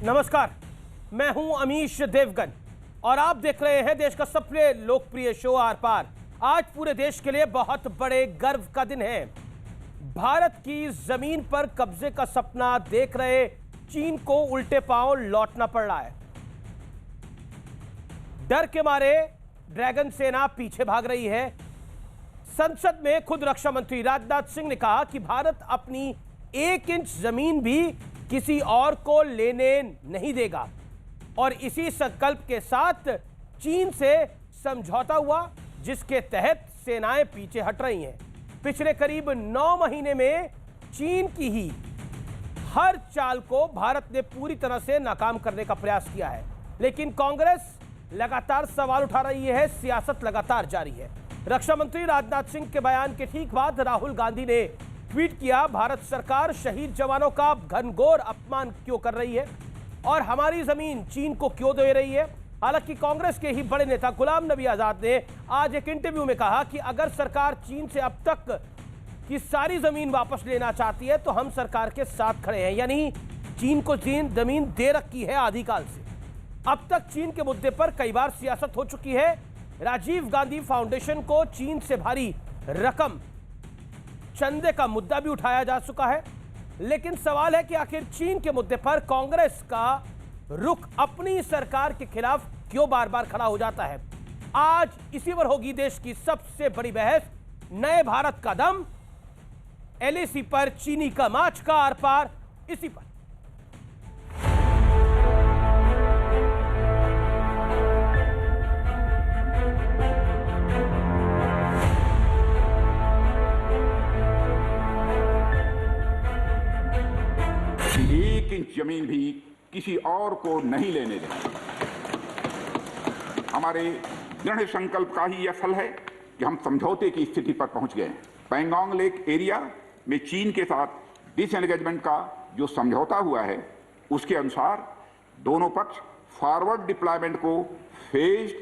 नमस्कार, मैं हूं अमीश देवगन और आप देख रहे हैं देश का सबसे लोकप्रिय शो आर पार। आज पूरे देश के लिए बहुत बड़े गर्व का दिन है। भारत की जमीन पर कब्जे का सपना देख रहे चीन को उल्टे पांव लौटना पड़ रहा है। डर के मारे ड्रैगन सेना पीछे भाग रही है। संसद में खुद रक्षा मंत्री राजनाथ सिंह ने कहा कि भारत अपनी 1 इंच जमीन भी किसी और को लेने नहीं देगा और इसी संकल्प के साथ चीन से समझौता हुआ, जिसके तहत सेनाएं पीछे हट रही हैं। पिछले करीब 9 महीने में चीन की ही हर चाल को भारत ने पूरी तरह से नाकाम करने का प्रयास किया है, लेकिन कांग्रेस लगातार सवाल उठा रही है, सियासत लगातार जारी है। रक्षा मंत्री राजनाथ सिंह के बयान के ठीक बाद राहुल गांधी ने ट्वीट किया, भारत सरकार शहीद जवानों का घनघोर अपमान क्यों कर रही है और हमारी जमीन चीन को क्यों दे रही है। हालांकि कांग्रेस के ही बड़े नेता गुलाम नबी आजाद ने आज एक इंटरव्यू में कहा कि अगर सरकार चीन से अब तक की सारी जमीन वापस लेना चाहती है तो हम सरकार के साथ खड़े हैं। यानी चीन को जमीन दे रखी है आदिकाल से। अब तक चीन के मुद्दे पर कई बार सियासत हो चुकी है। राजीव गांधी फाउंडेशन को चीन से भारी रकम चंदे का मुद्दा भी उठाया जा चुका है, लेकिन सवाल है कि आखिर चीन के मुद्दे पर कांग्रेस का रुख अपनी सरकार के खिलाफ क्यों बार बार खड़ा हो जाता है। आज इसी पर होगी देश की सबसे बड़ी बहस। नए भारत का दम, एलएसी पर चीनी का मार्च का आर पार, इसी पर। जमीन भी किसी और को नहीं लेने देंगे। हमारे दृढ़ संकल्प का ही यह फल है कि हम समझौते की स्थिति पर पहुंच गए हैं। पैंगोंग लेक एरिया में चीन के साथ डिसएंगेजमेंट का जो समझौता हुआ है, उसके अनुसार दोनों पक्ष फॉरवर्ड डिप्लॉयमेंट को phased,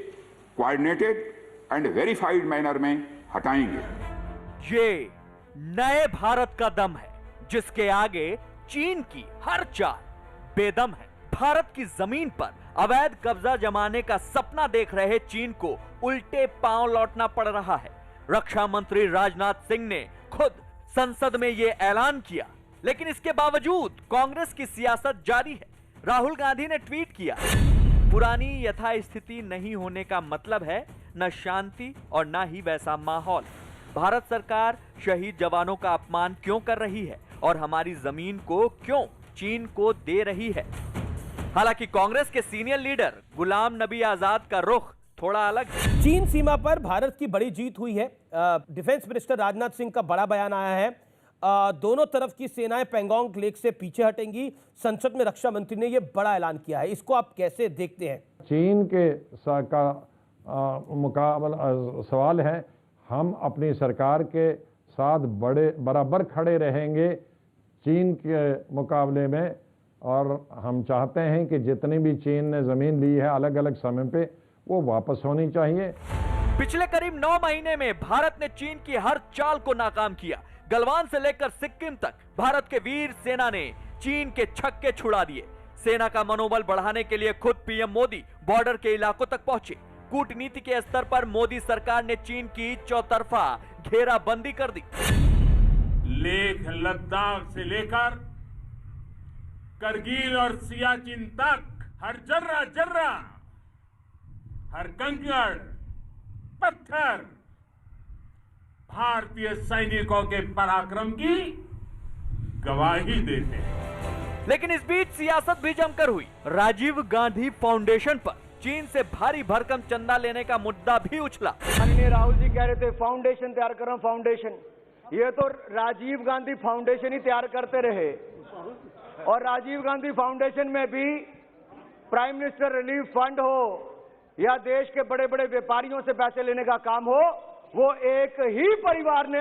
coordinated and verified manner में हटाएंगे। ये नए भारत का दम है, जिसके आगे चीन की हर चाल बेदम है। भारत की जमीन पर अवैध कब्जा जमाने का सपना देख रहे चीन को उल्टे पांव लौटना पड़ रहा है। रक्षा मंत्री राजनाथ सिंह ने खुद संसद में यह ऐलान किया, लेकिन इसके बावजूद कांग्रेस की सियासत जारी है। राहुल गांधी ने ट्वीट किया, पुरानी यथास्थिति नहीं होने का मतलब है न शांति और न ही वैसा माहौल। भारत सरकार शहीद जवानों का अपमान क्यों कर रही है और हमारी जमीन को क्यों चीन को दे रही है। हालांकि कांग्रेस के सीनियर लीडर गुलाम नबी आजाद का रुख थोड़ा अलग है। चीन सीमा पर भारत की बड़ी जीत हुई है। डिफेंस मिनिस्टर राजनाथ सिंह का बड़ा बयान आया है। दोनों तरफ की सेनाएं पैंगोंग लेक से पीछे हटेंगी। संसद में रक्षा मंत्री ने यह बड़ा ऐलान किया है। इसको आप कैसे देखते हैं? चीन के का मुकाबला सवाल है, हम अपनी सरकार के साथ बराबर खड़े रहेंगे चीन के मुकाबले में, और हम चाहते हैं कि जितनी भी चीन ने जमीन ली है अलग अलग समय पे, वो वापस होनी चाहिए। पिछले करीब 9 महीने में भारत ने चीन की हर चाल को नाकाम किया। गलवान से लेकर सिक्किम तक भारत के वीर सेना ने चीन के छक्के छुड़ा दिए। सेना का मनोबल बढ़ाने के लिए खुद पीएम मोदी बॉर्डर के इलाकों तक पहुंचे। कूटनीति के स्तर पर मोदी सरकार ने चीन की चौतरफा घेराबंदी कर दी। लेह लद्दाख से लेकर करगिल और सियाचिन तक हर जर्रा, हर कंकड़ पत्थर भारतीय सैनिकों के पराक्रम की गवाही देते हैं। लेकिन इस बीच सियासत भी जमकर हुई। राजीव गांधी फाउंडेशन पर चीन से भारी भरकम चंदा लेने का मुद्दा भी उछला। माननीय राहुल जी कह रहे थे फाउंडेशन तैयार कर रहा हूं, फाउंडेशन। ये तो राजीव गांधी फाउंडेशन ही तैयार करते रहे, और राजीव गांधी फाउंडेशन में भी प्राइम मिनिस्टर रिलीफ फंड हो या देश के बड़े बड़े व्यापारियों से पैसे लेने का काम हो, वो एक ही परिवार ने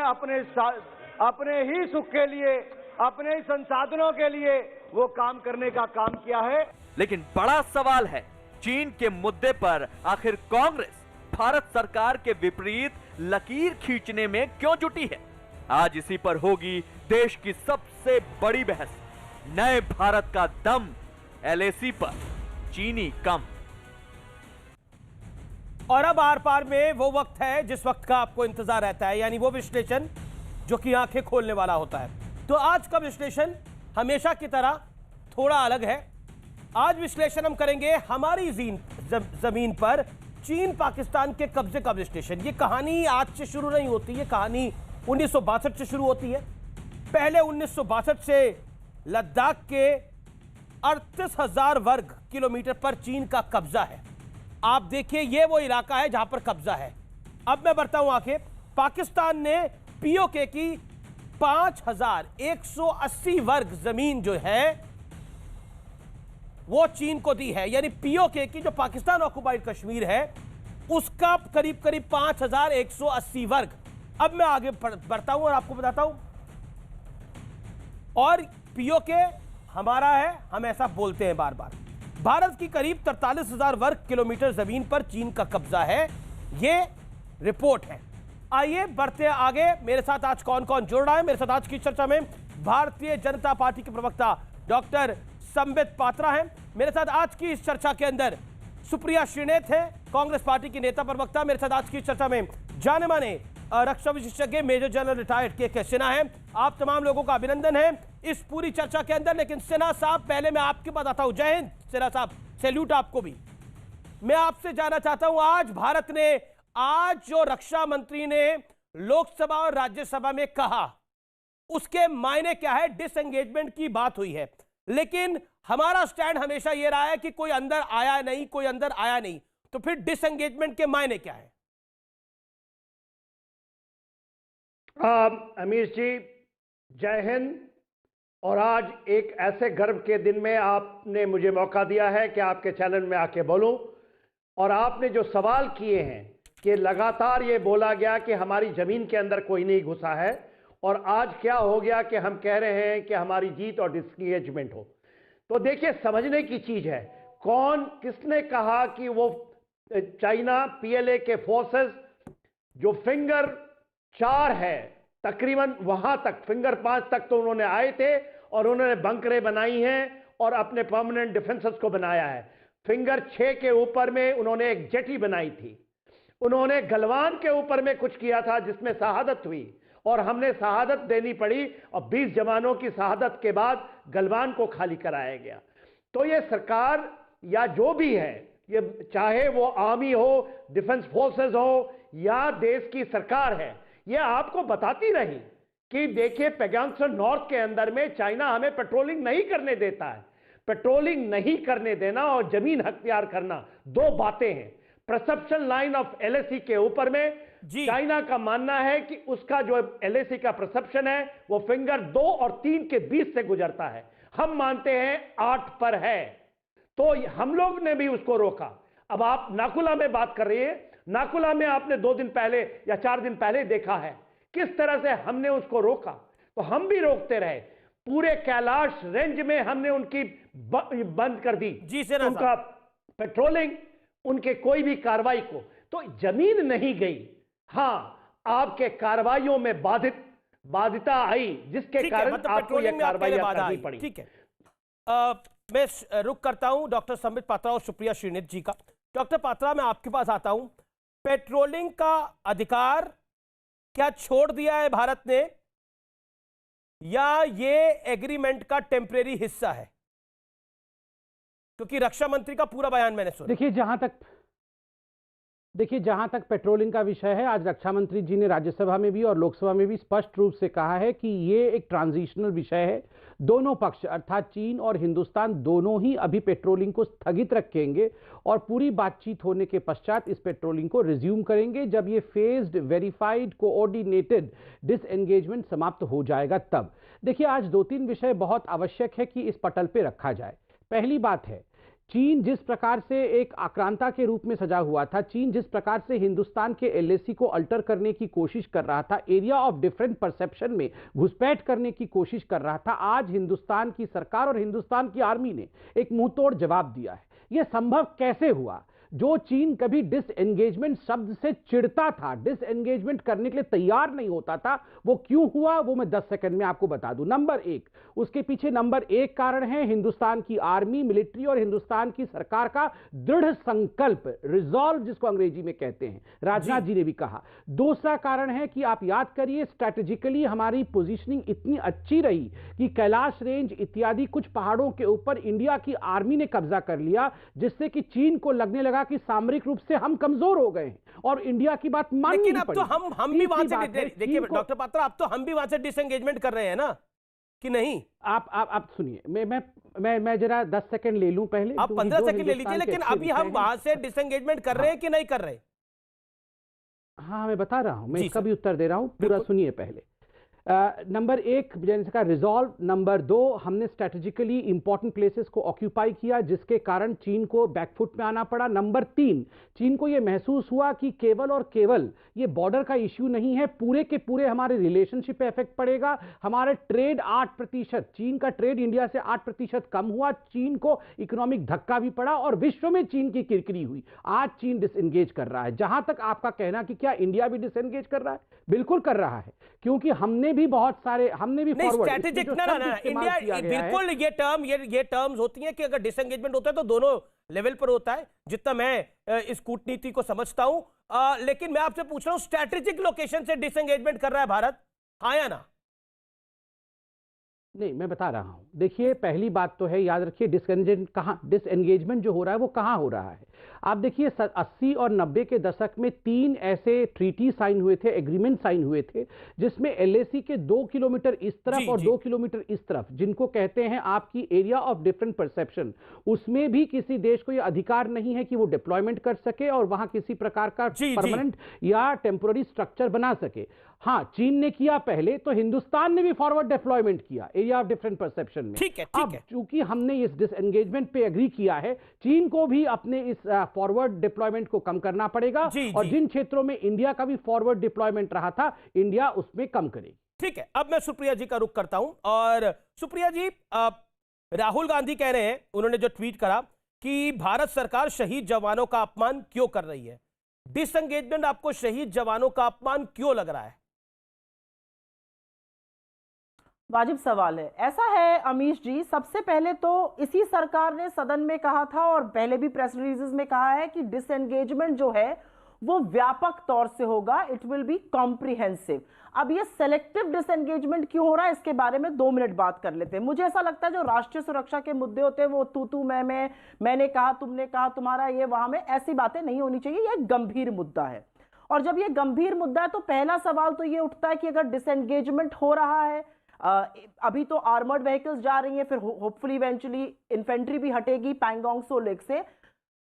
अपने ही सुख के लिए, अपने ही संसाधनों के लिए वो काम करने का काम किया है। लेकिन बड़ा सवाल है, चीन के मुद्दे पर आखिर कांग्रेस भारत सरकार के विपरीत लकीर खींचने में क्यों जुटी है? आज इसी पर होगी देश की सबसे बड़ी बहस। नए भारत का दम, LAC पर चीनी कम। और अब आर पार में वो वक्त है जिस वक्त का आपको इंतजार रहता है, यानी वो विश्लेषण जो कि आंखें खोलने वाला होता है। तो आज का विश्लेषण हमेशा की तरह थोड़ा अलग है। आज विश्लेषण हम करेंगे हमारी जमीन पर चीन पाकिस्तान के कब्जे का विश्लेषण। ये कहानी आज से शुरू नहीं होती, ये कहानी 1962 से शुरू होती है। पहले 1962 से लद्दाख के 38,000 वर्ग किलोमीटर पर चीन का कब्जा है। आप देखिए, ये वो इलाका है जहां पर कब्जा है। अब मैं बढ़ता हूं आगे। पाकिस्तान ने पीओके की 5,180 वर्ग जमीन जो है वो चीन को दी है, यानी पीओके की जो पाकिस्तान ऑक्युपाइड कश्मीर है उसका करीब करीब 5,180 वर्ग। अब मैं आगे बढ़ता हूं और आपको बताता हूं, और पीओके हमारा है, हम ऐसा बोलते हैं बार बार। भारत की करीब 43,000 वर्ग किलोमीटर जमीन पर चीन का कब्जा है, ये रिपोर्ट है। आइए बढ़ते हैं आगे। मेरे साथ आज कौन कौन जुड़ रहा है मेरे साथ आज की चर्चा में? भारतीय जनता पार्टी के प्रवक्ता डॉक्टर संबित पात्रा हैं मेरे साथ आज की इस चर्चा के अंदर। सुप्रिया श्रीनेत है, कांग्रेस पार्टी की नेता प्रवक्ता, मेरे साथ आज की चर्चा में। जाने माने रक्षा विशेषज्ञ मेजर जनरल रिटायर्ड के सिन्हा है। आप तमाम लोगों का अभिनंदन है इस पूरी चर्चा के अंदर। लेकिन सिन्हा साहब, पहले मैं आपके पास आता हूं। जय हिंद सिन्हा साहब, सैल्यूट आपको भी। मैं आपसे जानना चाहता हूं, आज भारत ने, आज जो रक्षा मंत्री ने लोकसभा और राज्यसभा में कहा उसके मायने क्या है? डिसएंगेजमेंट की बात हुई है, लेकिन हमारा स्टैंड हमेशा यह रहा है कि कोई अंदर आया नहीं, कोई अंदर आया नहीं। तो फिर डिसएंगेजमेंट के मायने क्या है? अमीर जी, जय हिंद। और आज एक ऐसे गर्व के दिन में आपने मुझे मौका दिया है कि आपके चैनल में आके बोलूं। और आपने जो सवाल किए हैं कि लगातार ये बोला गया कि हमारी जमीन के अंदर कोई नहीं घुसा है, और आज क्या हो गया कि हम कह रहे हैं कि हमारी जीत और डिसएंगेजमेंट हो। तो देखिए, समझने की चीज है, कौन किसने कहा कि वो चाइना पीएलए के फोर्सेस जो फिंगर 4 है तकरीबन वहां तक, फिंगर 5 तक तो उन्होंने आए थे और उन्होंने बंकरें बनाई हैं और अपने परमानेंट डिफेंसेस को बनाया है। फिंगर 6 के ऊपर में उन्होंने एक जेटी बनाई थी। उन्होंने गलवान के ऊपर में कुछ किया था जिसमें शहादत हुई और हमने शहादत देनी पड़ी, और 20 जवानों की शहादत के बाद गलवान को खाली कराया गया। तो ये सरकार या जो भी है, ये चाहे वो आर्मी हो, डिफेंस फोर्सेस हो या देश की सरकार है, ये आपको बताती रही कि देखिए पैगांगसो नॉर्थ के अंदर में चाइना हमें पेट्रोलिंग नहीं करने देता है। पेट्रोलिंग नहीं करने देना और जमीन हथियार करना दो बातें हैं। परसेप्शन लाइन ऑफ LAC के ऊपर में चाइना का मानना है कि उसका जो LAC का परसेप्शन है वो फिंगर 2 और 3 के बीच से गुजरता है। हम मानते हैं 8 पर है, तो हम लोग ने भी उसको रोका। अब आप नाकुला में बात कर रही है, नाकुला में आपने 2 दिन पहले या 4 दिन पहले देखा है किस तरह से हमने उसको रोका। तो हम भी रोकते रहे, पूरे कैलाश रेंज में हमने उनकी बंद कर दी उनका पेट्रोलिंग, उनके कोई भी कार्रवाई को। तो जमीन नहीं गई, हां आपके कार्रवाइयों में बाधिता आई जिसके कारण आपको यह कार्रवाई करनी पड़ी। ठीक है, मैं रुक करता हूं डॉक्टर संबित पात्रा और सुप्रिया श्रीनेत जी का। डॉक्टर पात्रा, मैं आपके पास आता हूं। पेट्रोलिंग का अधिकार क्या छोड़ दिया है भारत ने, या ये एग्रीमेंट का टेम्परेरी हिस्सा है? क्योंकि रक्षा मंत्री का पूरा बयान मैंने सुना। देखिए जहां तक पेट्रोलिंग का विषय है, आज रक्षा मंत्री जी ने राज्यसभा में भी और लोकसभा में भी स्पष्ट रूप से कहा है कि ये एक ट्रांजिशनल विषय है। दोनों पक्ष अर्थात चीन और हिंदुस्तान दोनों ही अभी पेट्रोलिंग को स्थगित रखेंगे और पूरी बातचीत होने के पश्चात इस पेट्रोलिंग को रिज्यूम करेंगे जब ये फेज्ड, वेरीफाइड, कोऑर्डिनेटेड डिसएंगेजमेंट समाप्त हो जाएगा तब। देखिए, आज 2-3 विषय बहुत आवश्यक है कि इस पटल पे रखा जाए। पहली बात है, चीन जिस प्रकार से एक आक्रांता के रूप में सजा हुआ था, चीन जिस प्रकार से हिंदुस्तान के LAC को अल्टर करने की कोशिश कर रहा था, एरिया ऑफ डिफरेंट परसेप्शन में घुसपैठ करने की कोशिश कर रहा था, आज हिंदुस्तान की सरकार और हिंदुस्तान की आर्मी ने एक मुंहतोड़ जवाब दिया है। यह संभव कैसे हुआ? जो चीन कभी डिसएंगेजमेंट शब्द से चिढ़ता था, डिसएंगेजमेंट करने के लिए तैयार नहीं होता था, वो क्यों हुआ वो मैं 10 सेकंड में आपको बता दूं। नंबर एक, उसके पीछे नंबर एक कारण है हिंदुस्तान की आर्मी, मिलिट्री और हिंदुस्तान की सरकार का दृढ़ संकल्प, रिजॉल्व जिसको अंग्रेजी में कहते हैं, राजनाथ जी ने भी कहा। दूसरा कारण है कि आप याद करिए स्ट्रैटेजिकली हमारी पोजीशनिंग इतनी अच्छी रही कि कैलाश रेंज इत्यादि कुछ पहाड़ों के ऊपर इंडिया की आर्मी ने कब्जा कर लिया, जिससे कि चीन को लगने लगा कि सामरिक रूप से हम कमजोर हो गए हैं और इंडिया की बात माननी लेकिन नहीं अब पड़ी। तो हम भी वहां से, देखिए डॉक्टर पात्रा, अब तो हम भी वहां से डिसएंगेजमेंट कर रहे हैं ना, कि नहीं? आप सुनिए, मैं जरा 10 सेकंड ले लूं पहले। आप 15 सेकंड ले लीजिए, लेकिन अभी हम वहां से डिसएंगेजमेंट कर रहे हैं कि नहीं कर रहे? हाँ, मैं बता रहा हूं, मैं इसका भी उत्तर दे रहा हूं, पूरा सुनिए पहले। नंबर एक जैसे का रिजॉल्व, नंबर दो हमने स्ट्रेटेजिकली इंपॉर्टेंट प्लेसेस को ऑक्यूपाई किया जिसके कारण चीन को बैकफुट में आना पड़ा। नंबर तीन, चीन को यह महसूस हुआ कि केवल और केवल ये बॉर्डर का इश्यू नहीं है, पूरे के पूरे हमारे रिलेशनशिप पे इफेक्ट पड़ेगा। हमारे ट्रेड 8%, चीन का ट्रेड इंडिया से 8% कम हुआ, चीन को इकोनॉमिक धक्का भी पड़ा और विश्व में चीन की किरकिरी हुई। आज चीन डिसएंगेज कर रहा है। जहां तक आपका कहना कि क्या इंडिया भी डिसएंगेज कर रहा है, बिल्कुल कर रहा है, क्योंकि हमने भी बहुत सारे, हमने भी स्ट्रैटेजिक ना इंडिया, बिल्कुल ये टर्म्स होती हैं कि अगर डिसएंगेजमेंट होता है तो दोनों लेवल पर होता है, जितना मैं इस कूटनीति को समझता हूं। लेकिन मैं आपसे पूछ रहा हूं, स्ट्रैटेजिक लोकेशन से डिसएंगेजमेंट कर रहा है भारत, हाँ या ना? नहीं, मैं बता रहा हूं। देखिए, पहली बात तो है, याद रखिए डिसएंगेजमेंट जो हो रहा है वो कहां हो रहा है। आप देखिए 80 और 90 के दशक में 3 ऐसे ट्रीटी साइन हुए थे, एग्रीमेंट साइन हुए थे, जिसमें एलएसी के 2 किलोमीटर इस तरफ और 2 किलोमीटर इस तरफ, जिनको कहते हैं आपकी एरिया ऑफ डिफरेंट परसेप्शन, उसमें भी किसी देश को यह अधिकार नहीं है कि वो डिप्लॉयमेंट कर सके और वहां किसी प्रकार का परमानेंट या टेम्पोररी स्ट्रक्चर बना सके। हाँ, चीन ने किया पहले, तो हिंदुस्तान ने भी फॉरवर्ड डिप्लॉयमेंट किया एरिया ऑफ डिफरेंट परसेप्शन में। ठीक है। चूंकि हमने इस डिसएंगेजमेंट पे एग्री किया है, चीन को भी अपने इस फॉरवर्ड डिप्लॉयमेंट को कम करना पड़ेगा और जिन क्षेत्रों में इंडिया का भी फॉरवर्ड डिप्लॉयमेंट रहा था, इंडिया उसमें कम करेगी। ठीक है, अब मैं सुप्रिया जी का रुख करता हूं। और सुप्रिया जी, राहुल गांधी कह रहे हैं, उन्होंने जो ट्वीट करा कि भारत सरकार शहीद जवानों का अपमान क्यों कर रही है। डिसएंगेजमेंट आपको शहीद जवानों का अपमान क्यों लग रहा है? वाजिब सवाल है। ऐसा है अमीश जी, सबसे पहले तो इसी सरकार ने सदन में कहा था और पहले भी प्रेस रिलीजेस में कहा है कि डिसएंगेजमेंट जो है वो व्यापक तौर से होगा, इट विल बी कॉम्प्रिहेंसिव। अब ये सेलेक्टिव डिसएंगेजमेंट क्यों हो रहा है, इसके बारे में 2 मिनट बात कर लेते हैं। मुझे ऐसा लगता है जो राष्ट्रीय सुरक्षा के मुद्दे होते हैं वो तू मैंने कहा, तुमने कहा, तुम्हारा ये, वहां में ऐसी बातें नहीं होनी चाहिए। ये गंभीर मुद्दा है और जब ये गंभीर मुद्दा है तो पहला सवाल तो ये उठता है कि अगर डिसएंगेजमेंट हो रहा है, अभी तो आर्मर्ड व्हीकल्स जा रही हैं, फिर होपफुली इवेंचुअली इन्फेंट्री भी हटेगी पैंगोंग त्सो लेक से,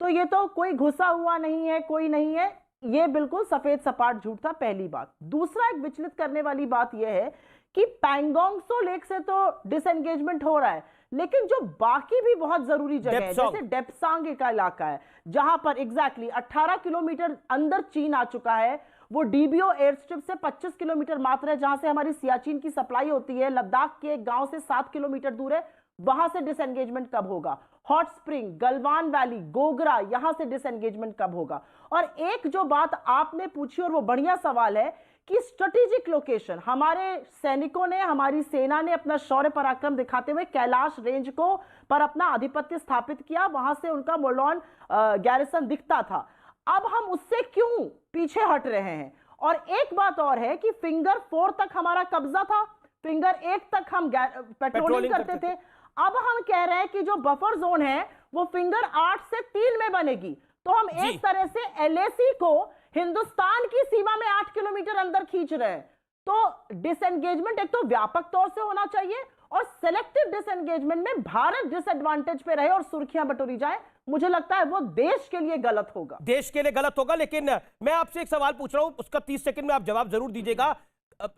तो ये तो कोई घुसा हुआ नहीं है, कोई नहीं है, ये बिल्कुल सफेद सपाट झूठ था, पहली बात। दूसरा, एक विचलित करने वाली बात यह है कि पैंगोंग त्सो लेक से तो डिसएंगेजमेंट हो रहा है, लेकिन जो बाकी भी बहुत जरूरी जगह है, जैसे डेप्सांग का इलाका है जहां पर एग्जैक्टली 18 किलोमीटर अंदर चीन आ चुका है, वो डीबीओ एयर स्ट्रिप से 25 किलोमीटर मात्र है जहां से हमारी सियाचिन की सप्लाई होती है, लद्दाख के एक गांव से 7 किलोमीटर दूर है, वहां से डिसएंगेजमेंट कब होगा? Hot spring, Galwan valley, Gogra, यहां से डिसएंगेजमेंट कब होगा? और एक जो बात आपने पूछी और वो बढ़िया सवाल है कि स्ट्रेटेजिक लोकेशन, हमारे सैनिकों ने, हमारी सेना ने अपना शौर्य पराक्रम दिखाते हुए कैलाश रेंज को पर अपना आधिपत्य स्थापित किया, वहां से उनका मोरलॉन गैरिसन दिखता था। अब हम उससे क्यों पीछे हट रहे हैं? और एक बात और है कि फिंगर 4 तक हमारा कब्जा था, फिंगर 8 तक हम पेट्रोलिंग करते थे। अब हम कह रहे हैं कि जो बफर जोन है वो फिंगर 8 से 3 में बनेगी, तो हम एक तरह से एलएसी को हिंदुस्तान की सीमा में 8 किलोमीटर अंदर खींच रहे हैं। तो डिसएंगेजमेंट एक तो व्यापक तौर से होना चाहिए और सेलेक्टिव डिसएंगेजमेंट में भारत डिसएडवांटेज पे रहे और सुर्खियां बटोरी जाए, मुझे लगता है वो देश के लिए गलत होगा। देश के लिए गलत होगा। लेकिन मैं आपसे एक सवाल पूछ रहा हूं, उसका 30 सेकंड में आप जवाब जरूर दीजिएगा।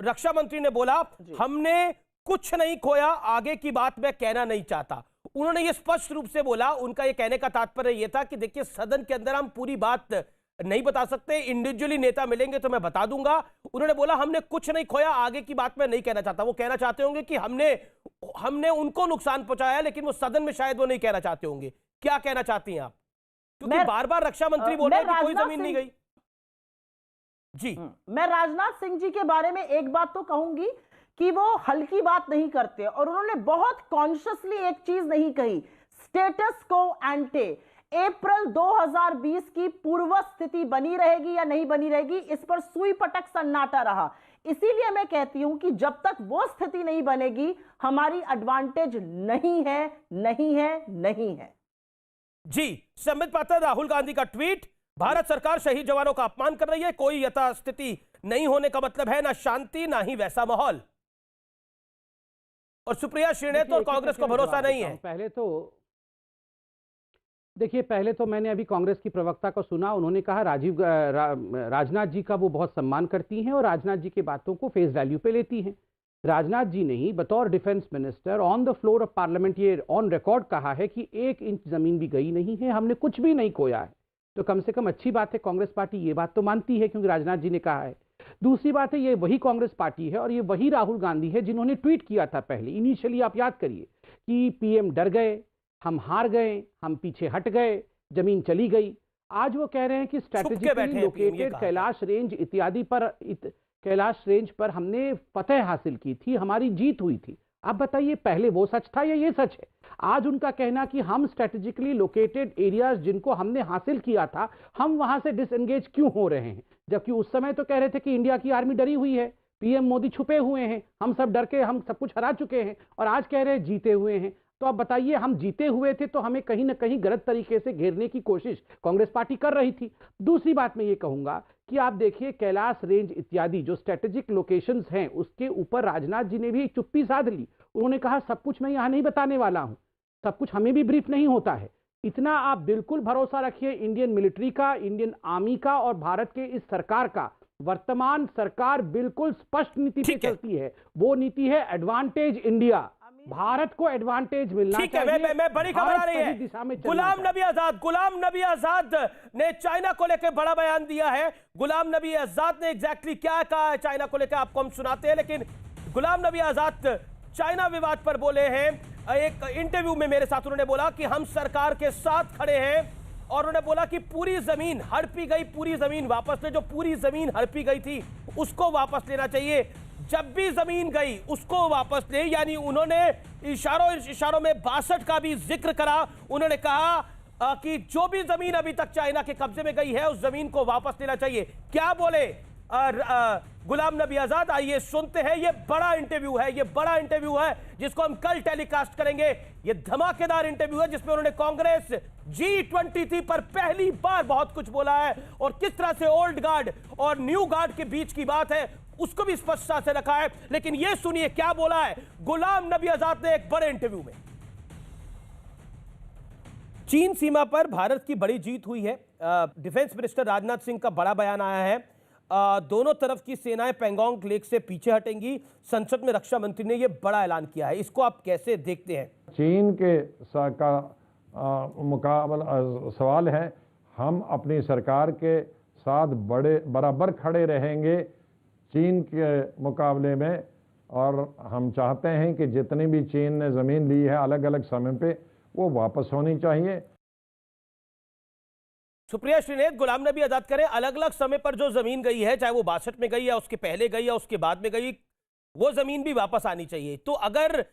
रक्षा मंत्री ने बोला हमने कुछ नहीं खोया, आगे की बात मैं कहना नहीं चाहता। उन्होंने ये स्पष्ट रूप से बोला, उनका ये कहने का तात्पर्य यह था कि देखिए सदन के अंदर हम पूरी बात नहीं बता सकते, इंडिविजुअली नेता मिलेंगे तो मैं बता दूंगा। उन्होंने बोला हमने कुछ नहीं खोया, आगे की बात मैं नहीं कहना चाहता। वो कहना चाहते होंगे कि हमने उनको नुकसान पहुंचाया, लेकिन वो सदन में शायद वो नहीं कहना चाहते होंगे। क्या कहना चाहती हैं आप? क्योंकि बार बार रक्षा मंत्री बोल रहे हैं कि कोई जमीन नहीं गई। जी, मैं राजनाथ सिंह जी के बारे में एक बात तो कहूंगी कि वो हल्की बात नहीं करते और उन्होंने बहुत कॉन्शियसली एक चीज नहीं कही, स्टेटस को एंटे। अप्रैल 2020 की पूर्व स्थिति बनी रहेगी या नहीं बनी रहेगी, इस पर सुई पटक सन्नाटा रहा। इसीलिए मैं कहती हूं कि जब तक वो स्थिति नहीं बनेगी हमारी एडवांटेज नहीं है, नहीं है, नहीं है। जी, संबित पात्र, राहुल गांधी का ट्वीट, भारत सरकार शहीद जवानों का अपमान कर रही है, कोई यथास्थिति नहीं होने का मतलब है ना शांति ना ही वैसा माहौल। और सुप्रिया श्रीनेत और कांग्रेस को भरोसा नहीं है। पहले तो मैंने अभी कांग्रेस की प्रवक्ता को सुना, उन्होंने कहा राजनाथ जी का वो बहुत सम्मान करती हैं और राजनाथ जी की बातों को फेस वैल्यू पे लेती हैं। राजनाथ जी ने ही बतौर defence minister on the floor of parliament ये ऑन रिकॉर्ड कहा है कि 1 इंच जमीन भी गई नहीं है, हमने कुछ भी नहीं खोया है। तो कम से कम अच्छी बात है, कांग्रेस पार्टी ये बात तो मानती है क्योंकि राजनाथ जी ने कहा है। दूसरी बात है, ये वही कांग्रेस पार्टी है और ये वही राहुल गांधी है जिन्होंने ट्वीट किया था पहले, इनिशियली आप याद करिए कि पीएम डर गए, हम हार गए, हम पीछे हट गए, जमीन चली गई। आज वो कह रहे हैं कि स्ट्रैटेजिकली लोकेटेड कैलाश रेंज इत्यादि पर कैलाश रेंज पर हमने फतह हासिल की थी, हमारी जीत हुई थी। आप बताइए पहले वो सच था या ये सच है? आज उनका कहना कि हम स्ट्रैटेजिकली लोकेटेड एरियाज जिनको हमने हासिल किया था, हम वहां से डिसएंगेज क्यों हो रहे हैं? जबकि उस समय तो कह रहे थे कि इंडिया की आर्मी डरी हुई है, पीएम मोदी छुपे हुए हैं, हम सब डर के हम सब कुछ हरा चुके हैं, और आज कह रहे हैं जीते हुए हैं। तो आप बताइए, हम जीते हुए थे तो हमें कहीं ना कहीं गलत तरीके से घेरने की कोशिश कांग्रेस पार्टी कर रही थी। दूसरी बात मैं ये कहूंगा कि आप देखिए कैलाश रेंज इत्यादि जो स्ट्रेटेजिक लोकेशंस हैं उसके ऊपर राजनाथ जी ने भी चुप्पी साध ली। उन्होंने कहा सब कुछ मैं यहां नहीं बताने वाला हूं, सब कुछ हमें भी ब्रीफ नहीं होता है। इतना आप बिल्कुल भरोसा रखिए इंडियन मिलिट्री का, इंडियन आर्मी का और भारत के इस सरकार का। वर्तमान सरकार बिल्कुल स्पष्ट नीति पे चलती है, वो नीति है एडवांटेज इंडिया। भारत को एडवांटेज मिलना चाहिए। मैं बड़ी खबर आ रही है, गुलाम नबी आजाद ने चाइना को लेकर बड़ा बयान दिया है। गुलाम नबी आजाद ने एग्जैक्टली क्या कहा है चाइना को लेकर आपको हम सुनाते हैं, लेकिन गुलाम नबी आजाद चाइना विवाद पर बोले हैं। एक इंटरव्यू में मेरे साथ उन्होंने बोला कि हम सरकार के साथ खड़े हैं, और उन्होंने बोला कि पूरी जमीन हड़पी गई, पूरी जमीन वापस ले, जो पूरी जमीन हड़पी गई थी उसको वापस लेना चाहिए, जब भी जमीन गई उसको वापस ले। यानी उन्होंने इशारों में 62 का भी जिक्र करा। उन्होंने कहा कि जो भी जमीन अभी तक चाइना के कब्जे में गई है उस जमीन को वापस लेना चाहिए। क्या बोले गुलाम नबी आजाद, आइए सुनते हैं। ये बड़ा इंटरव्यू है, जिसको हम कल टेलीकास्ट करेंगे। ये धमाकेदार इंटरव्यू है जिसमें उन्होंने कांग्रेस G20 पर पहली बार बहुत कुछ बोला है, और किस तरह से ओल्ड गार्ड और न्यू गार्ड के बीच की बात है उसको भी स्पष्टता से रखा है। लेकिन ये सुनिए क्या बोला है गुलाम नबी आजाद ने एक बड़े इंटरव्यू में। चीन सीमा पर भारत की बड़ी जीत हुई है। डिफेंस मिनिस्टर राजनाथ सिंह का बड़ा बयान आया है। दोनों तरफ की सेनाएं पैंगोंग लेक से पीछे हटेंगी। संसद में रक्षा मंत्री ने यह बड़ा ऐलान किया है, इसको आप कैसे देखते हैं? चीन के का मुकाबला सवाल है, हम अपनी सरकार के साथ बराबर खड़े रहेंगे चीन के मुकाबले में, और हम चाहते हैं कि जितनी भी चीन ने ज़मीन ली है अलग अलग समय पे वो वापस होनी चाहिए। सुप्रिया श्रीनेत, गुलाम नबी आजाद करें, अलग अलग समय पर जो जमीन गई है, चाहे वो 62 में गई या उसके पहले गई या उसके बाद में गई, वो जमीन भी वापस आनी चाहिए। तो अगर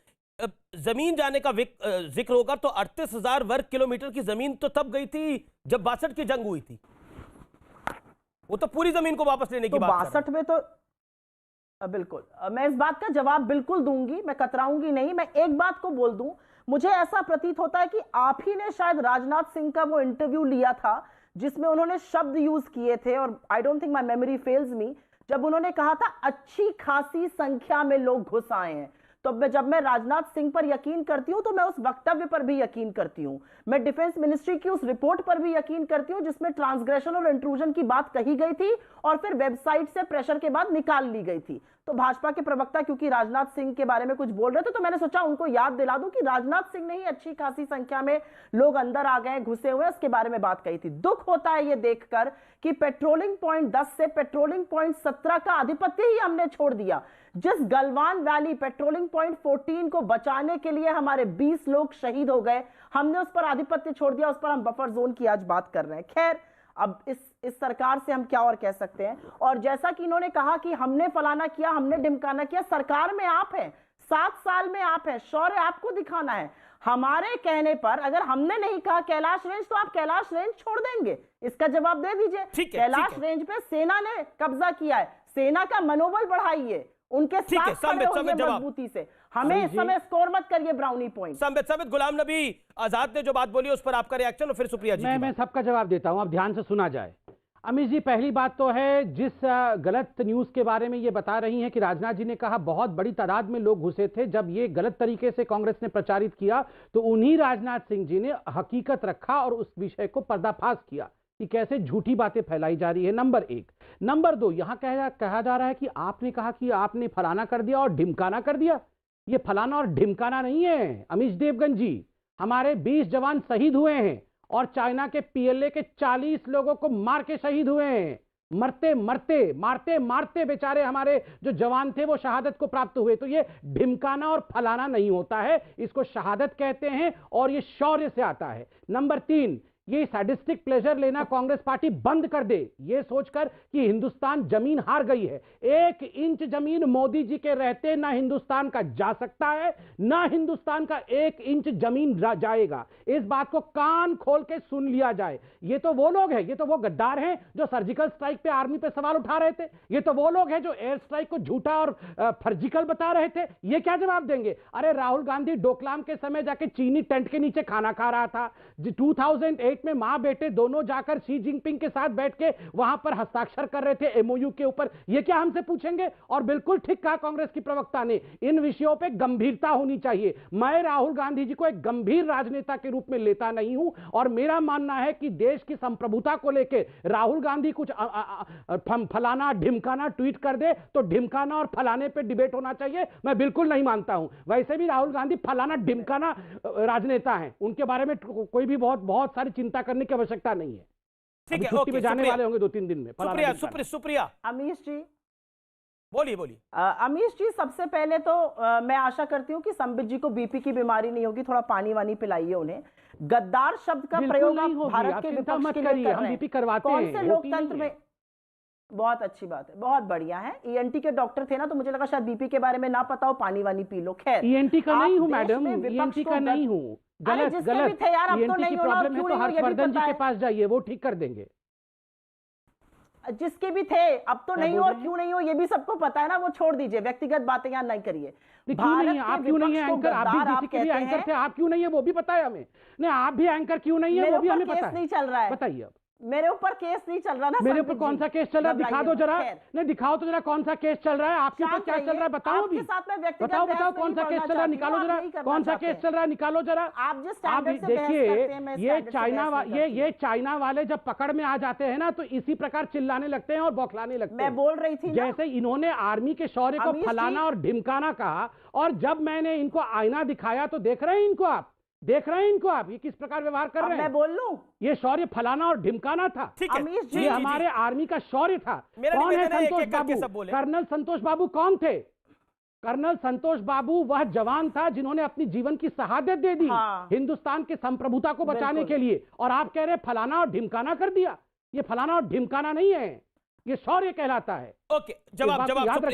जमीन जाने का जिक्र होगा तो 38,000 वर्ग किलोमीटर की जमीन तो तब गई थी जब 62 की जंग हुई थी, वो तो पूरी जमीन को वापस लेने की बात। 62 में तो बिल्कुल, मैं इस बात का जवाब बिल्कुल दूंगी, मैं कतराऊंगी नहीं। मैं एक बात को बोल दूं, मुझे ऐसा प्रतीत होता है कि आप ही ने शायद राजनाथ सिंह का वो इंटरव्यू लिया था जिसमें उन्होंने शब्द यूज किए थे, और I don't think my memory fails me, जब उन्होंने कहा था अच्छी खासी संख्या में लोग घुस आए हैं। तो जब मैं राजनाथ सिंह पर यकीन करती हूं तो मैं उस वक्तव्य पर भी यकीन करती हूं, मैं डिफेंस मिनिस्ट्री की उस रिपोर्ट पर भी यकीन करती हूं जिसमें ट्रांसग्रेशन और इंट्रूजन की बात कही गई थी और फिर वेबसाइट से प्रेशर के बाद निकाल ली गई थी। तो भाजपा के प्रवक्ता क्योंकि राजनाथ सिंह के बारे में कुछ बोल रहे थे, तो मैंने सोचा उनको याद दिला दूं कि राजनाथ सिंह ने ही अच्छी खासी संख्या में लोग अंदर आ गए, घुसे हुए, उसके बारे में बात कही थी। दुख होता है ये देखकर कि पेट्रोलिंग पॉइंट 10 से पेट्रोलिंग पॉइंट 17 का आधिपत्य ही हमने छोड़ दिया। जिस गलवान वैली पेट्रोलिंग पॉइंट 14 को बचाने के लिए हमारे 20 लोग शहीद हो गए, हमने उस पर आधिपत्य छोड़ दिया, उस पर हम बफर जोन की आज बात कर रहे हैं। खैर, अब इस सरकार से हम क्या और कह सकते हैं। और जैसा कि इन्होंने कहा कि हमने फलाना किया, हमने ढिमकाना किया, सरकार में आप हैं, 7 साल में आप हैं, शौर्य आपको दिखाना है। हमारे कहने पर अगर हमने नहीं कहा कैलाश रेंज, तो आप कैलाश रेंज छोड़ देंगे, इसका जवाब दे दीजिए। कैलाश रेंज पे सेना ने कब्जा किया है, सेना का मनोबल बढ़ाइए, उनके साथ खड़े होइए मजबूती से। हमें इस समय स्कोर मत करिए ब्राउनी पॉइंट। संबित गुलाम नबी आजाद ने जो बात बोली उस पर आपका रिएक्शन, और फिर सुप्रिया जी। मैं सबका जवाब देता हूं, अब ध्यान से सुना जाए। अमित जी, पहली बात तो है, जिस गलत न्यूज के बारे में ये बता रही हैं कि राजनाथ जी ने कहा बहुत बड़ी तादाद में लोग घुसे थे, जब ये गलत तरीके से कांग्रेस ने प्रचारित किया तो उन्हीं राजनाथ सिंह जी ने हकीकत रखा और उस विषय को पर्दाफाश किया कि कैसे झूठी बातें फैलाई जा रही है। नंबर 1। नंबर 2, यहां कहा जा रहा है कि आपने कहा कि आपने फलाना कर दिया और ढिमकाना कर दिया। ये फलाना और ढिमकाना नहीं है अमीश देवगन जी, हमारे 20 जवान शहीद हुए हैं और चाइना के पीएलए के 40 लोगों को मार के शहीद हुए हैं। मारते मारते बेचारे हमारे जो जवान थे वो शहादत को प्राप्त हुए। तो ये ढिमकाना और फलाना नहीं होता है, इसको शहादत कहते हैं और ये शौर्य से आता है। नंबर 3, ये सैडिस्टिक प्लेजर लेना कांग्रेस पार्टी बंद कर दे, ये सोचकर कि हिंदुस्तान जमीन हार गई है। 1 इंच जमीन मोदी जी के रहते ना हिंदुस्तान का जा सकता है, ना हिंदुस्तान का 1 इंच जमीन जाएगा। इस बात को कान खोल के सुन लिया जाए। ये तो वो लोग हैं, ये तो वो गद्दार हैं जो सर्जिकल स्ट्राइक पे आर्मी पे सवाल उठा रहे थे। ये तो वो लोग हैं जो एयर स्ट्राइक को झूठा और फर्जिकल बता रहे थे। ये क्या जवाब देंगे? अरे राहुल गांधी डोकलाम के समय जाके चीनी टेंट के नीचे खाना खा रहा था। 2008 में मां बेटे दोनों जाकर शी जिनपिंग के साथ बैठ के वहां पर हस्ताक्षर कर रहे थे एमओयू के ऊपर। ये क्या हमसे पूछेंगे? और बिल्कुल ठीक कहा कांग्रेस की प्रवक्ता ने, इन विषयों पे गंभीरता होनी चाहिए। मैं राहुल गांधी जी को एक गंभीर राजनेता के रूप में लेता नहीं हूं और मेरा मानना है कि देश की संप्रभुता को लेकर राहुल गांधी कुछ फलाना ढिमकाना ट्वीट कर दे तो ढिमकाना और फलाने पे डिबेट होना चाहिए, मैं बिल्कुल नहीं मानता हूं। वैसे भी राहुल गांधी फलाना ढिमकाना राजनेता हैं, उनके बारे में कोई भी बहुत सारी चिंता करने की आवश्यकता नहीं है। ठीक है, छुट्टी पे जाने वाले होंगे 2-3 दिन में। सुप्रिया अमीश जी बोलिए। अमीश जी, सबसे पहले तो मैं आशा करती हूँ कि संबित जी को बीपी की बीमारी नहीं होगी, थोड़ा पानी वानी पिलाइए उन्हें। गद्दार शब्द का प्रयोग आप भारत के विपक्ष के लिए कर रहे हैं। कौन से लोकतंत्र में? बहुत अच्छी बात है, बहुत बढ़िया है। ईएनटी के डॉक्टर थे ना, तो मुझे लगा शायद बीपी के बारे में ना पता हो, पानी वानी पी लो। खैर, ईएनटी का नहीं हूं मैडम, ईएनटी का नहीं हूं। गलत थे यार, अब तो नहीं होना। प्रॉब्लम है तो हर्षवर्धन जी के पास जाइए, वो ठीक कर देंगे। जिसके भी थे अब तो नहीं हो, और क्यों नहीं हो ये भी सबको पता है ना, वो छोड़ दीजिए, व्यक्तिगत बातें यहाँ नहीं करिए। आप क्यों नहीं है एंकर? आप भी एंकर थे, आप क्यों नहीं है वो भी पता है हमें। नहीं, आप भी एंकर क्यों नहीं है वो भी हमें पता है। नहीं चल रहा है, बताइए। अब मेरे ऊपर केस नहीं चल रहा ना। मेरे ऊपर कौन सा केस चल रहा है? दिखा दो जरा। नहीं, दिखाओ तो जरा कौन सा केस चल रहा है आपके ऊपर, क्या चल रहा है बताओ अभी। बताओ कौन सा केस चल रहा है, निकालो जरा। कौन सा केस चल रहा है, निकालो जरा। आप देखिए, ये चाइना वाले जब पकड़ में आ जाते हैं ना तो इसी प्रकार चिल्लाने लगते हैं और बौखलाने लगते हैं। मैं बोल रही थी जैसे इन्होंने आर्मी के शौर्य को फलाना और ढिमकाना कहा, और जब मैंने इनको आईना दिखाया तो देख रहे हैं इनको आप, ये किस प्रकार व्यवहार कर रहे हैं। मैं बोल लूं, ये शौर्य फलाना और ढिमकाना था। ये हमारे आर्मी का शौर्य था। कौन है संतोष बाबू? कर्नल संतोष बाबू कौन थे? कर्नल संतोष बाबू वह जवान था जिन्होंने अपनी जीवन की शहादत दे दी हिंदुस्तान के संप्रभुता को बचाने के लिए, और आप कह रहे फलाना और ढिमकाना कर दिया। ये फलाना और ढिमकाना नहीं है, ये शौर्य कहलाता है। ओके, जवाब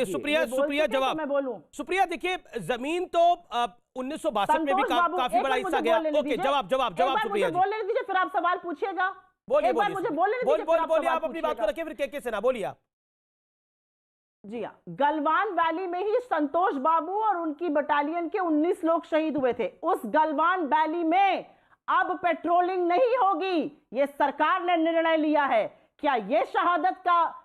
सुप्रिया जवाब। मैं बोलूं, सुप्रिया, देखिए जमीन तो 1962 में भी काफी बड़ा हिस्सा गया। ओके, जवाब सुप्रिया जी। बोलने दीजिए, फिर आप सवाल पूछिएगा। बोलिए, मुझे बोलने दीजिए, आप अपनी बात को रखिए, फिर के से ना बोलिए आप। जी हाँ, गलवान वैली में ही संतोष बाबू और उनकी बटालियन के 19 लोग शहीद हुए थे। उस गलवान वैली में अब पेट्रोलिंग नहीं होगी, ये सरकार ने निर्णय लिया है। क्या ये शहादत का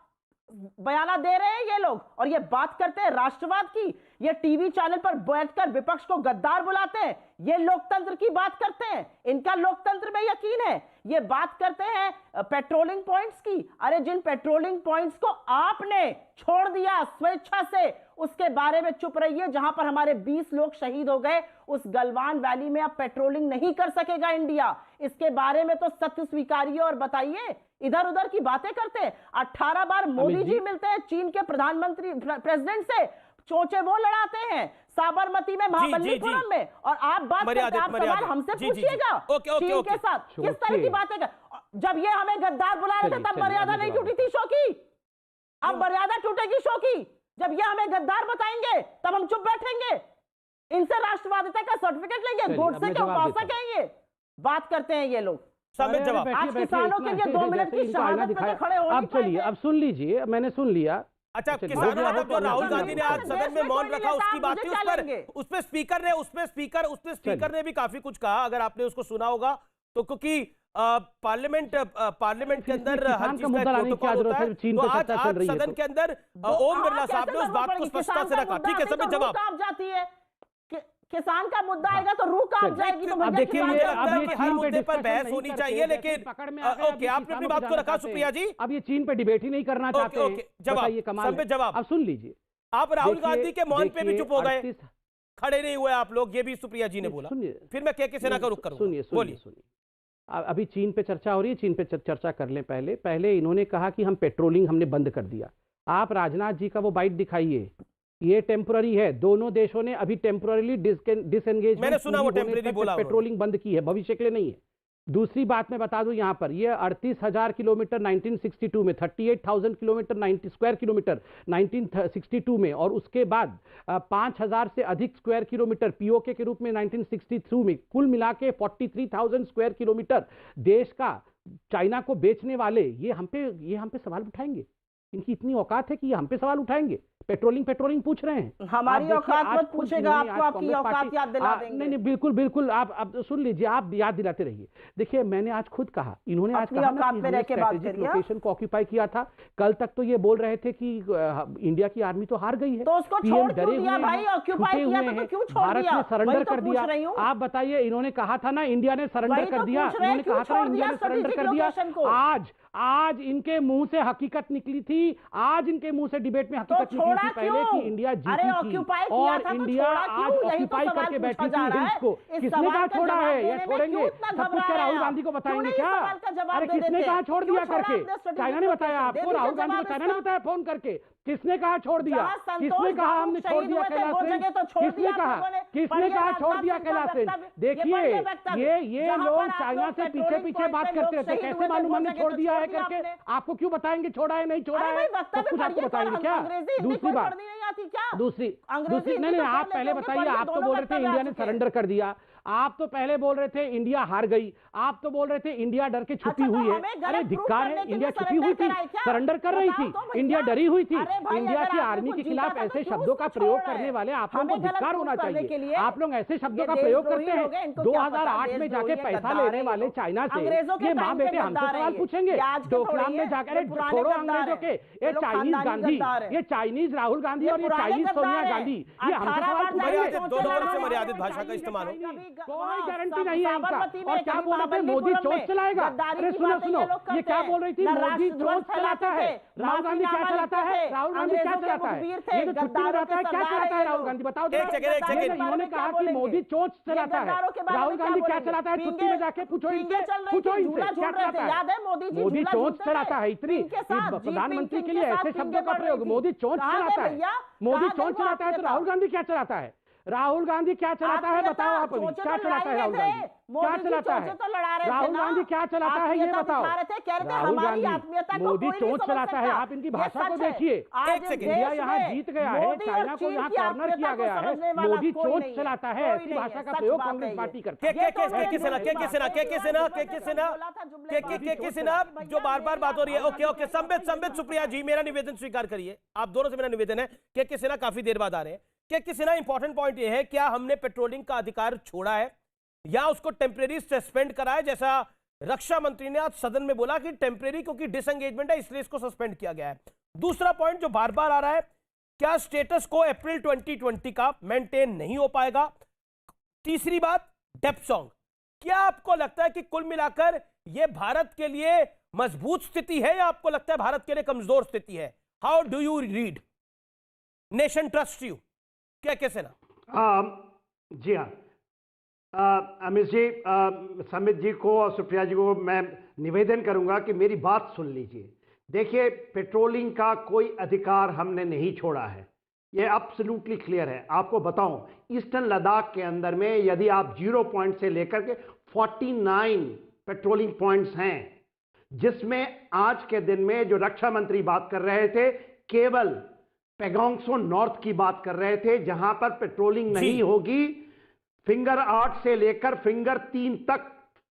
बयाना दे रहे हैं ये लोग, और ये बात करते हैं राष्ट्रवाद की? ये टीवी चैनल पर बैठकर विपक्ष को गद्दार बुलाते हैं, ये लोकतंत्र की बात करते हैं, इनका लोकतंत्र में यकीन है। ये बात करते हैं पेट्रोलिंग पॉइंट्स की। अरे जिन पेट्रोलिंग पॉइंट्स को आपने छोड़ दिया स्वेच्छा से, उसके बारे में चुप रहिए। जहां पर हमारे 20 लोग शहीद हो गए, उस गलवान वैली में अब पेट्रोलिंग नहीं कर सकेगा इंडिया। इसके बारे में तो सत्य स्वीकारिए और बताइए। इधर उधर की बातें करते हैं। 18 बार मोदी जी मिलते हैं चीन के प्रधानमंत्री प्रेसिडेंट से, चोचे वो लड़ाते हैं साबरमती में, महाबलीपुरम में, और आप बात करते हैं, आप सवाल हमसे पूछिएगा चीन के साथ किस तरह की बातें कर। जब ये हमें गद्दार बुला रहे थे तब मर्यादा नहीं टूटी थी शो की, अब मर्यादा टूटेगी शो की। जब ये हमें गद्दार बताएंगे तब हम चुप बैठेंगे, इनसे राष्ट्रवादिता का सर्टिफिकेट लेंगे, गोडसे के उपासक हैं ये, बात करते हैं ये लोग। आज किसानों के लिए 2 मिनट की शहादत में खड़े हो। अब चलिए, अब सुन लीजिए, मैंने सुन लिया। अच्छा, किसानों मतलब जो राहुल गांधी ने आज सदन में मौन रखा उसकी बात थी, उस पर स्पीकर ने भी काफी कुछ कहा, अगर आपने उसको सुना होगा तो, क्योंकि पार्लियामेंट के अंदर हर चीज का प्रोटोकॉल होता है, तो आज सदन के अंदर ओम बिरला साहब ने उस बात को स्पष्टता से रखा। ठीक है, सब जवाब जाती है, किसान का मुद्दा आएगा तो रूह कांप जाएगी। तो अब देखिए, मुझे लगता है कि हर मुद्दे पर बहस होनी चाहिए, लेकिन ओके, आपने अपनी बात को रखा सुप्रिया जी। अब ये चीन पे डिबेट ही नहीं करना चाहते हैं। जवाब अब सुन लीजिए, आप राहुल गांधी के मौन पे भी चुप हो गए, खड़े नहीं हुए आप लोग, ये भी सुप्रिया जी ने बोला। फिर मैं के सेना का रुख करूंगा। सुनिए, अभी चीन पे चर्चा हो रही है, चीन पे चर्चा कर लें। पहले इन्होंने कहा कि हम पेट्रोलिंग हमने बंद कर दिया। आप राजनाथ जी का वो बाइट दिखाइए, ये टेम्पररी है। दोनों देशों ने अभी टेम्पररी डिसएंगेजमेंट, मैंने सुना वो टेम्पररी बोला, पेट्रोलिंग बंद की है, भविष्य के लिए नहीं है। दूसरी बात मैं बता दूं, यहां पर ये 38,000 किलोमीटर 1962 में, 38,000 किलोमीटर 90 स्क्वायर किलोमीटर 1962 में, और उसके बाद 5,000 से अधिक स्क्वायर किलोमीटर पीओके के रूप में 1963 में, कुल मिला के 43,000 स्क्वायर किलोमीटर देश का चाइना को बेचने वाले ये हम पे सवाल उठाएंगे। इनकी इतनी औकात है कि ये हम पे सवाल उठाएंगे। पेट्रोलिंग पूछ रहे हैं। हमारी औकात मत पूछेगा, आपको आपकी औकात याद दिला देंगे। नहीं, बिल्कुल आप सुन लीजिए, आप याद दिलाते रहिए। देखिए, मैंने आज खुद कहा, इन्होंने आज कहा ना कि स्ट्रेटेजिक लोकेशन को ऑक्यूपाई किया था। कल तक तो ये बोल रहे थे कि इंडिया की आर्मी तो हार गई है, तो उसको छोड़ क्यों दिया भाई? ऑक्यूपाई किया था तो क्यों छोड़ भारत दिया? ने सरेंडर कर दिया। आप बताइए, इन्होंने कहा था ना इंडिया ने सरेंडर कर दिया, इन्होंने कहा था इंडिया ने सरेंडर कर दिया। आज इनके मुंह से हकीकत निकली थी, आज इनके मुंह से डिबेट में हकीकत निकली थी पहले कि इंडिया जीती थी, और इंडिया आज ऑक्यूपाई करके बैठी थी हिल्स को। किसने कहा छोड़ा है? या छोड़ेंगे? सब कुछ क्या राहुल गांधी को बताएंगे क्या? अरे किसने कहा छोड़ दिया करके? चाइना ने बताया आपको? राहुल गांधी को चाइना ने बताया फोन करके? किसने कहा छोड़ दिया? किसने कहा हमने छोड़ दिया कैलाश सिंह? किसने कहा छोड़ दिया कैलाश सिंह? देखिए, ये लोग चाइना से पीछे बात करते रहते, कैसे मालूम हमने छोड़ दिया है करके? आपको क्यों बताएंगे छोड़ा है नहीं छोड़ा है? सब कुछ आपको बताएंगे क्या? दूसरी बात, दूसरी नहीं, आप पहले बताइए। आप तो बोल रहे थे इंडिया ने सरेंडर कर दिया, आप तो पहले बोल रहे थे इंडिया हार गई, आप तो बोल रहे थे इंडिया डर के छुपी हुई है। अरे धिक्कार है, इंडिया छुपी हुई थी, सरेंडर कर रही थी, इंडिया डरी हुई थी। इंडिया की आर्मी के खिलाफ ऐसे शब्दों का प्रयोग करने वाले आप लोगों को धिक्कार होना चाहिए। आप लोग ऐसे शब्दों का प्रयोग करते हैं। 2008 में जाके पैसा लेने वाले चाइना से ये माँ बेटे हमसे सवाल पूछेंगे डोकलाम में जाकर? छोड़ो अंग्रेजों के, ये चाइनीज गांधी, ये चाइनीज राहुल गांधी और ये चाइनीज सोनिया गांधी, ये हमसे सवाल पूछेंगे। दोनों तरफ से मर्यादित भाषा का इस्तेमाल हो। कोई गारंटी नहीं है इनका। और क्या बोल रहे थे? मोदी चोंच चलाएगा। अरे सुनो, ये क्या बोल रही थी? मोदी चोंच चलाता है। राहुल गांधी क्या चलाता है? राहुल गांधी क्या चलाता है? ये जो छुट्टी में रहता है, क्या चलाता है राहुल गांधी? बताओ। इन्होंने कहा कि मोदी चोंच चलाता है, राहुल गांधी क्या चलाता है? छुट्टी में जाके पूछो इनसे क्या चलाता है? मोदी चोंच चलाता है। इतनी प्रधानमंत्री के लिए ऐसे शब्दों का प्रयोग, मोदी चोंच चलाता है। मोदी चोंच चलाता है तो राहुल गांधी क्या चलाता है? राहुल गांधी क्या चलाता है? बताओ आप अभी, क्या चलाता है राहुल गांधी? क्या चलाता है राहुल गांधी? क्या चलाता है ये बताओ। राहुल गांधी मोदी चोंच चलाता है। आप इनकी भाषा को देखिए। इंडिया यहाँ जीत गया है, चाइना को यहाँ कॉर्नर किया गया है, मोदी चोंच चलाता है। ऐसी भाषा का प्रयोग कांग्रेस पार्टी करती है। जो बार बार बात हो रही है। ओके, संबित सुप्रिया जी, मेरा निवेदन स्वीकार करिए। आप दोनों से मेरा निवेदन है। के सिन्हा काफी देर बाद आ रहे हैं। के सिन्हा, इंपॉर्टेंट पॉइंट ये है, क्या हमने पेट्रोलिंग का अधिकार छोड़ा है या उसको टेम्परेरी सस्पेंड करा है? जैसा रक्षा मंत्री ने आज सदन में बोला कि टेम्परेरी क्योंकि डिसएंगेजमेंट है इसलिए इसको सस्पेंड किया गया है। दूसरा पॉइंट जो बार बार आ रहा है, क्या स्टेटस को अप्रैल 2020 का मेंटेन नहीं हो पाएगा? तीसरी बात, डेप्थ सॉन्ग, क्या आपको लगता है कि कुल मिलाकर यह भारत के लिए मजबूत स्थिति है या आपको लगता है भारत के लिए कमजोर स्थिति है? How do you read? Nation trust you, क्या कैसे ना? जी हाँ, अमित जी, समित जी को और सुप्रिया जी को मैं निवेदन करूंगा कि मेरी बात सुन लीजिए। देखिए, पेट्रोलिंग का कोई अधिकार हमने नहीं छोड़ा है। ये एब्सोल्युटली क्लियर है। आपको बताऊं, ईस्टर्न लद्दाख के अंदर में यदि आप 0 पॉइंट से लेकर के 49 पेट्रोलिंग पॉइंट्स हैं, जिसमें आज के दिन में जो रक्षा मंत्री बात कर रहे थे केवल पैगोंगसो नॉर्थ की बात कर रहे थे, जहां पर पेट्रोलिंग नहीं होगी। फिंगर 8 से लेकर फिंगर 3 तक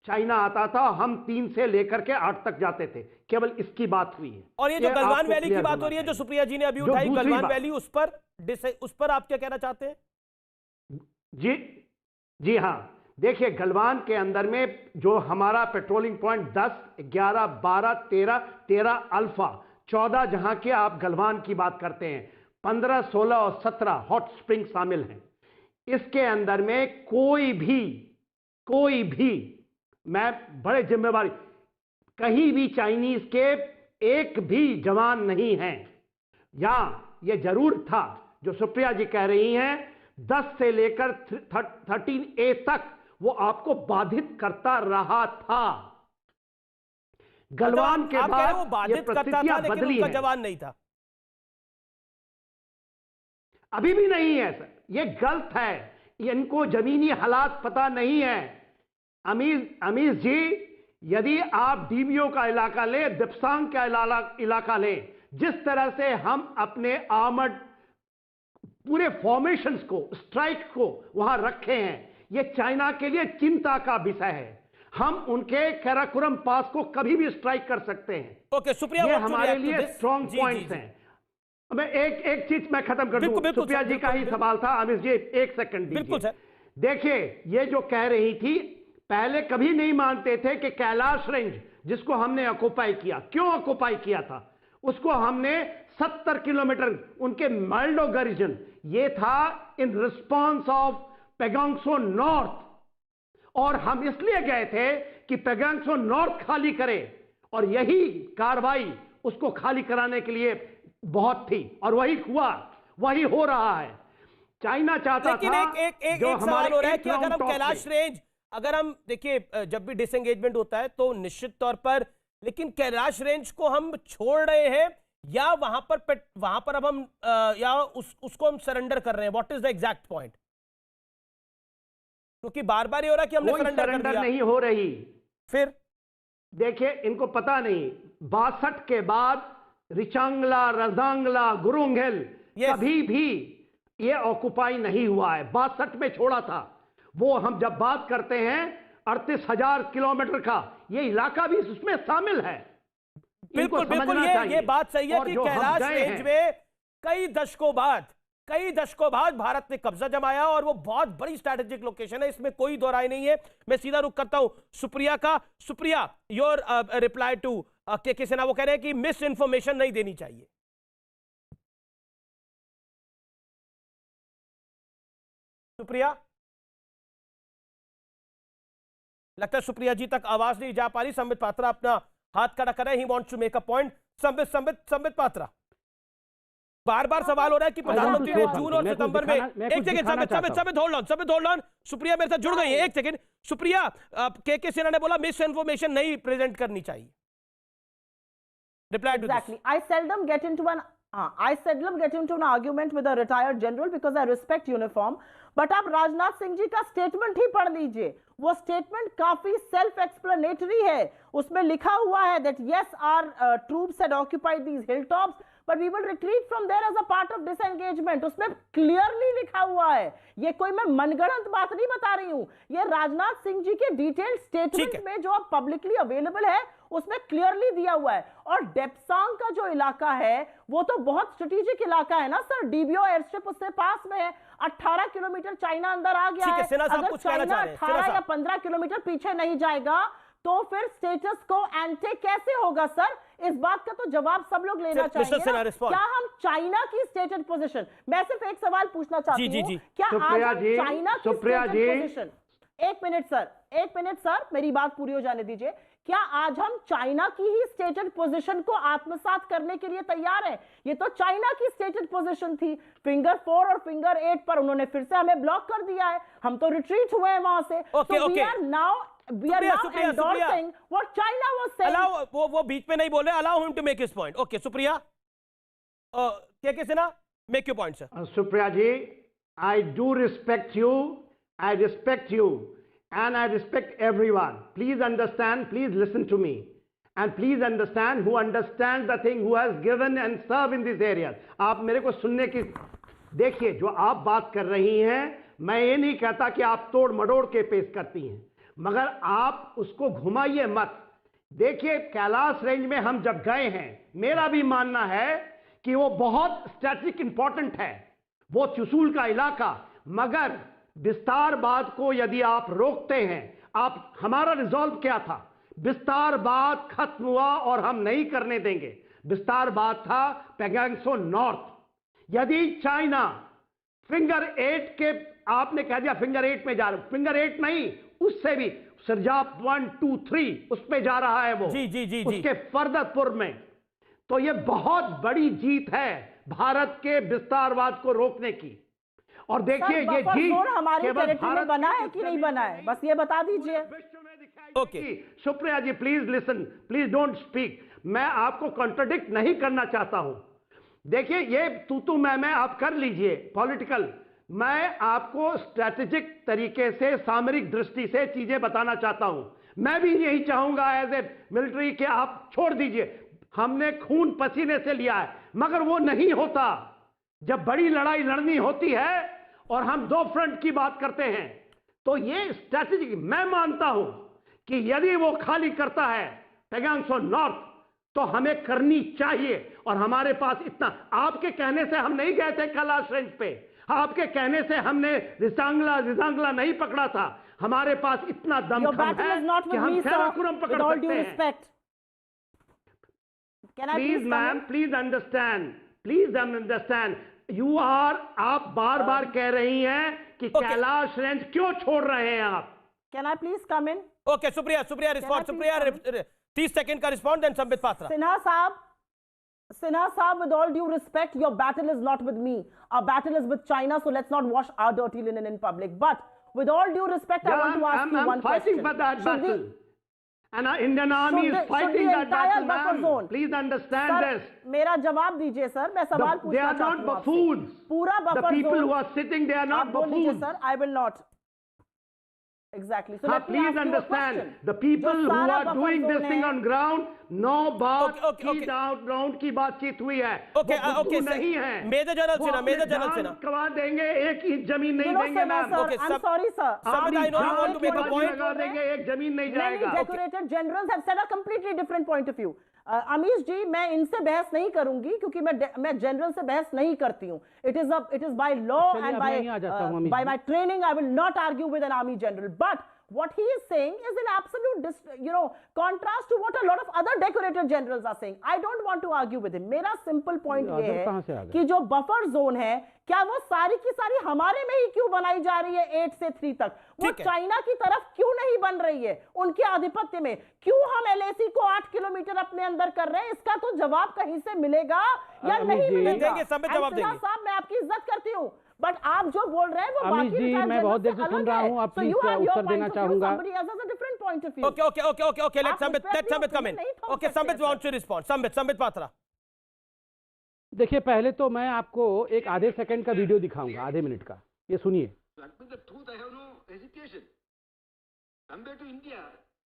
चाइना आता था, हम 3 से लेकर के 8 तक जाते थे, केवल इसकी बात हुई है। और ये जो गलवान वैली की बात हो रही है, जो सुप्रिया जी ने अभी उठाई, गलवान वैली, उस पर आप क्या कहना चाहते हैं? जी हां, देखिए गलवान के अंदर में जो हमारा पेट्रोलिंग पॉइंट 10, 11, 12, 13 अल्फा, 14 जहां के आप गलवान की बात करते हैं, 15, 16 और 17 हॉट स्प्रिंग शामिल हैं। इसके अंदर में कोई भी मैं बड़े जिम्मेवारी, कहीं भी चाइनीज के एक भी जवान नहीं हैं। या ये जरूर था जो सुप्रिया जी कह रही हैं, 10 से लेकर 13A तक वो आपको बाधित करता रहा था। गलवान के बाद वो बाधित करता था, लेकिन उनका जवान नहीं था। अभी भी नहीं है सर, ये गलत है। इनको जमीनी हालात पता नहीं है। अमीर जी, यदि आप डीबीओ का इलाका लें, दिप्सांग का इलाका लें, जिस तरह से हम अपने आर्मर्ड पूरे फॉर्मेशंस को, स्ट्राइक को वहां रखे हैं, ये चाइना के लिए चिंता का विषय है। हम उनके कैराकोरम पास को कभी भी स्ट्राइक कर सकते हैं। ओके, सुप्रिया, ये हमारे लिए स्ट्रॉन्ग पॉइंट्स हैं। मैं एक चीज मैं खत्म कर दूं। सुप्रिया जी का ही सवाल था। अमित जी एक सेकंड दीजिए। देखिए, ये जो कह रही थी, पहले कभी नहीं मानते थे कि कैलाश रेंज, जिसको हमने ऑक्युपाई किया, क्यों ऑक्युपाई किया था? उसको हमने 70 किलोमीटर, उनके माल्डो गारिजन, ये था इन रिस्पॉन्स ऑफ पैगोंगसो नॉर्थ, और हम इसलिए गए थे कि पैगोंगसो नॉर्थ खाली करे, और यही कार्रवाई उसको खाली कराने के लिए बहुत थी, और वही हुआ, वही हो रहा है। चाइना चाहता लेकिन था। एक सवाल हो रहा है कि अगर हम कैलाश रेंज, अगर हम देखिए, जब भी डिसएंगेजमेंट होता है तो निश्चित तौर पर, लेकिन कैलाश रेंज को हम छोड़ रहे हैं या वहां पर अब हम या उसको हम सरेंडर कर रहे हैं? What is the exact point? क्योंकि बार बार ये हो रहा है कि हमने सरेंडर कर दिया। नहीं हो रही। फिर देखिए, इनको पता नहीं, 62 के बाद रिचांगला, रजांगला, गुरुंगेल कभी भी ये ऑक्युपाई नहीं हुआ है। 62 में छोड़ा था वो। हम जब बात करते हैं 38,000 किलोमीटर का, ये इलाका भी उसमें शामिल है। बिल्कुल बिल्कुल, ये बात सही है कि कैलाश रेंज में कई दशकों बाद भारत ने कब्जा जमाया, और वो बहुत बड़ी स्ट्रैटेजिक लोकेशन है, इसमें कोई दो राय नहीं है। मैं सीधा रुख करता हूं सुप्रिया का। सुप्रिया, योर रिप्लाई टू के सिन्हा। वो कह रहे हैं कि मिस इंफॉर्मेशन नहीं देनी चाहिए। सुप्रिया, लगता है सुप्रिया जी तक आवाज नहीं जा पा रही। संबित पात्रा अपना हाथ खड़ा कर रहे हैं, he wants to make a point. Sambit Patra, बार बार सवाल हो रहा है कि प्रधानमंत्री ने जून और सितंबर में, एक second, Sambit hold on. Supriya मेरे साथ जुड़ गई है, एक सेकंड। सुप्रिया, के सिन्हा ने बोला मिस इन्फॉर्मेशन नहीं प्रेजेंट करनी चाहिए। Reply to exactly. I seldom get into an argument with a retired general because I respect uniform. But आप राजनाथ सिंह जी का स्टेटमेंट ही पढ़ लीजिए। वो स्टेटमेंट काफी सेल्फ एक्सप्लेनेटरी है। उसमें लिखा हुआ है that yes, our troops had occupied these hilltops, but we will retreat from there as a part of disengagement. उसमें क्लियरली लिखा हुआ है। ये कोई मैं मनगढ़ंत बात नहीं बता रही हूं। ये राजनाथ सिंह जी के डिटेल्ड स्टेटमेंट में जो अब पब्लिकली अवेलेबल है, उसमें क्लियरली दिया हुआ है। और डेप्सांग का जो इलाका है, वो तो बहुत स्ट्रेटेजिक इलाका है ना सर। डीबीओ एयर स्ट्रिप उससे पास में है। 18 किलोमीटर चाइना अंदर आ गया है। अगर चाइना 18 या 15 किलोमीटर पीछे नहीं जाएगा, तो फिर स्टेटस को एंटे कैसे होगा सर? इस बात का तो जवाब सब लोग लेना चाहिए। क्या हम चाइना की स्टेटेड पोजीशन, मैं सिर्फ एक सवाल पूछना चाहती हूँ, क्या आज हम चाइना की स्टेटेड पोजीशन, एक मिनट सर, मेरी बात पूरी हो जाने दीजिए। क्या आज हम चाइना की ही स्टेटेड पोजीशन को आत्मसात करने के लिए तैयार हैं? ये तो चाइना की स्टेटेड पोजीशन थी। फिंगर 4 और फिंगर 8 पर उन्होंने फिर से हमें ब्लॉक कर दिया है। हम तो रिट्रीट हुए हैं वहां से। We are now endorsing what China was saying. वो बीच में नहीं बोले। Allow him to make his point. Okay, Supriya, के Sinha, make your point sir. Supriya ji, I do respect you, I respect you and I respect everyone. Please understand, please listen to me. And please understand who understands the thing, who has given and served in these areas. आप मेरे को सुनने की, देखिए जो आप बात कर रही हैं, मैं ये नहीं कहता कि आप तोड़ मड़ोड़ के पेश करती हैं, मगर आप उसको घुमाइए मत। देखिए कैलाश रेंज में हम जब गए हैं, मेरा भी मानना है कि वो बहुत स्ट्रेटेजिक इंपॉर्टेंट है, वो त्रिशूल का इलाका, मगर विस्तारवाद को यदि आप रोकते हैं, आप, हमारा रिजॉल्व क्या था, विस्तारवाद खत्म हुआ और हम नहीं करने देंगे। विस्तारवाद था पैगांगसो नॉर्थ। यदि चाइना फिंगर 8 के, आपने कह दिया फिंगर 8 में जा रहा, फिंगर 8 नहीं, उससे भी सरजाप 1, 2, 3 उस पे जा रहा है वो, जी, उसके फर्दरपुर में। तो ये बहुत बड़ी जीत है भारत के विस्तारवाद को रोकने की। और देखिए ये जीत हमारे टेरिटरी में बना है कि नहीं बना है, बस ये बता दीजिए। Okay Supriya ji, please listen, please don't speak. मैं आपको कॉन्ट्रडिक्ट नहीं करना चाहता हूं। देखिए ये तू मैं आप कर लीजिए पॉलिटिकल, मैं आपको स्ट्रैटेजिक तरीके से, सामरिक दृष्टि से चीजें बताना चाहता हूं। मैं भी यही चाहूंगा एज ए मिलिट्री के आप छोड़ दीजिए, हमने खून पसीने से लिया है, मगर वो नहीं होता। जब बड़ी लड़ाई लड़नी होती है और हम दो फ्रंट की बात करते हैं, तो ये स्ट्रैटेजिक, मैं मानता हूं कि यदि वो खाली करता है पैगांगसो नॉर्थ तो हमें करनी चाहिए। और हमारे पास इतना, आपके कहने से हम नहीं गए थे कैलाश रेंज पे, आपके कहने से हमने रिजांगला नहीं पकड़ा था। हमारे पास इतना दमखम है कि हम काराकोरम पकड़ सकते हैं। Please ma'am, please understand, you are, आप बार बार कह रही हैं कि कैलाश रेंज क्यों छोड़ रहे हैं आप। Can I please come in? Okay, Supriya respond, Supriya 30 second का respond, then Sambit Patra. Sinha Saab, with all due respect, your battle is not with me. Our battle is with China, so let's not wash our dirty linen in public. But with all due respect, I want to ask you one question. I'm fighting for that battle. And our Indian army is fighting that battle, ma'am. Please understand this. मेरा जवाब दीजिए sir, मैं सवाल पूछना चाहती हूँ। They are not buffoons. पूरा buffer zone. The people who are sitting, they are not buffoons. Sir, I will not. Exactly. So let me please ask you a understand, question. the people who are doing this thing on ground, no बात की round की बातचीत हुई है। Okay नहीं है। Major general सेना करवा देंगे, एक ही जमीन नहीं देंगे ma'am. Okay, I'm sorry sir. I know you want to make a point. लगा देंगे, एक जमीन नहीं जाएगा। Many decorated generals have said a completely different point of view. Amish जी, मैं इनसे बहस नहीं करूंगी क्योंकि मैं जनरल से बहस नहीं करती हूँ। It is by law and by my training I will not argue with an army general. But what he is saying is in absolute contrast to what a lot of other decorated generals are saying. I don't want to argue with him. मेरा simple point ये है कि जो buffer zone है, क्या वो सारी की सारी हमारे में ही क्यों बनाई जा रही है 8 से 3 तक? वो चाइना की तरफ क्यों नहीं बन रही है उनके आधिपत्य में? क्यों हम LAC को 8 किलोमीटर अपने अंदर कर रहे हैं? इसका तो जवाब कहीं से मिलेगा या नहीं मिलेगा? साहब, मैं आपकी इज्जत करती हूँ, बट आप जो बोल रहे हैं वो बाकी जी, मैं बहुत देर से सुन रहा हूं, आप प्लीज उत्तर देना चाहूंगा। Okay, let Sambit come in. Okay, Sambit wants to respond. Sambit Patra. देखिए, पहले तो मैं आपको एक आधे सेकंड का वीडियो दिखाऊंगा, आधे मिनट का, ये सुनिए।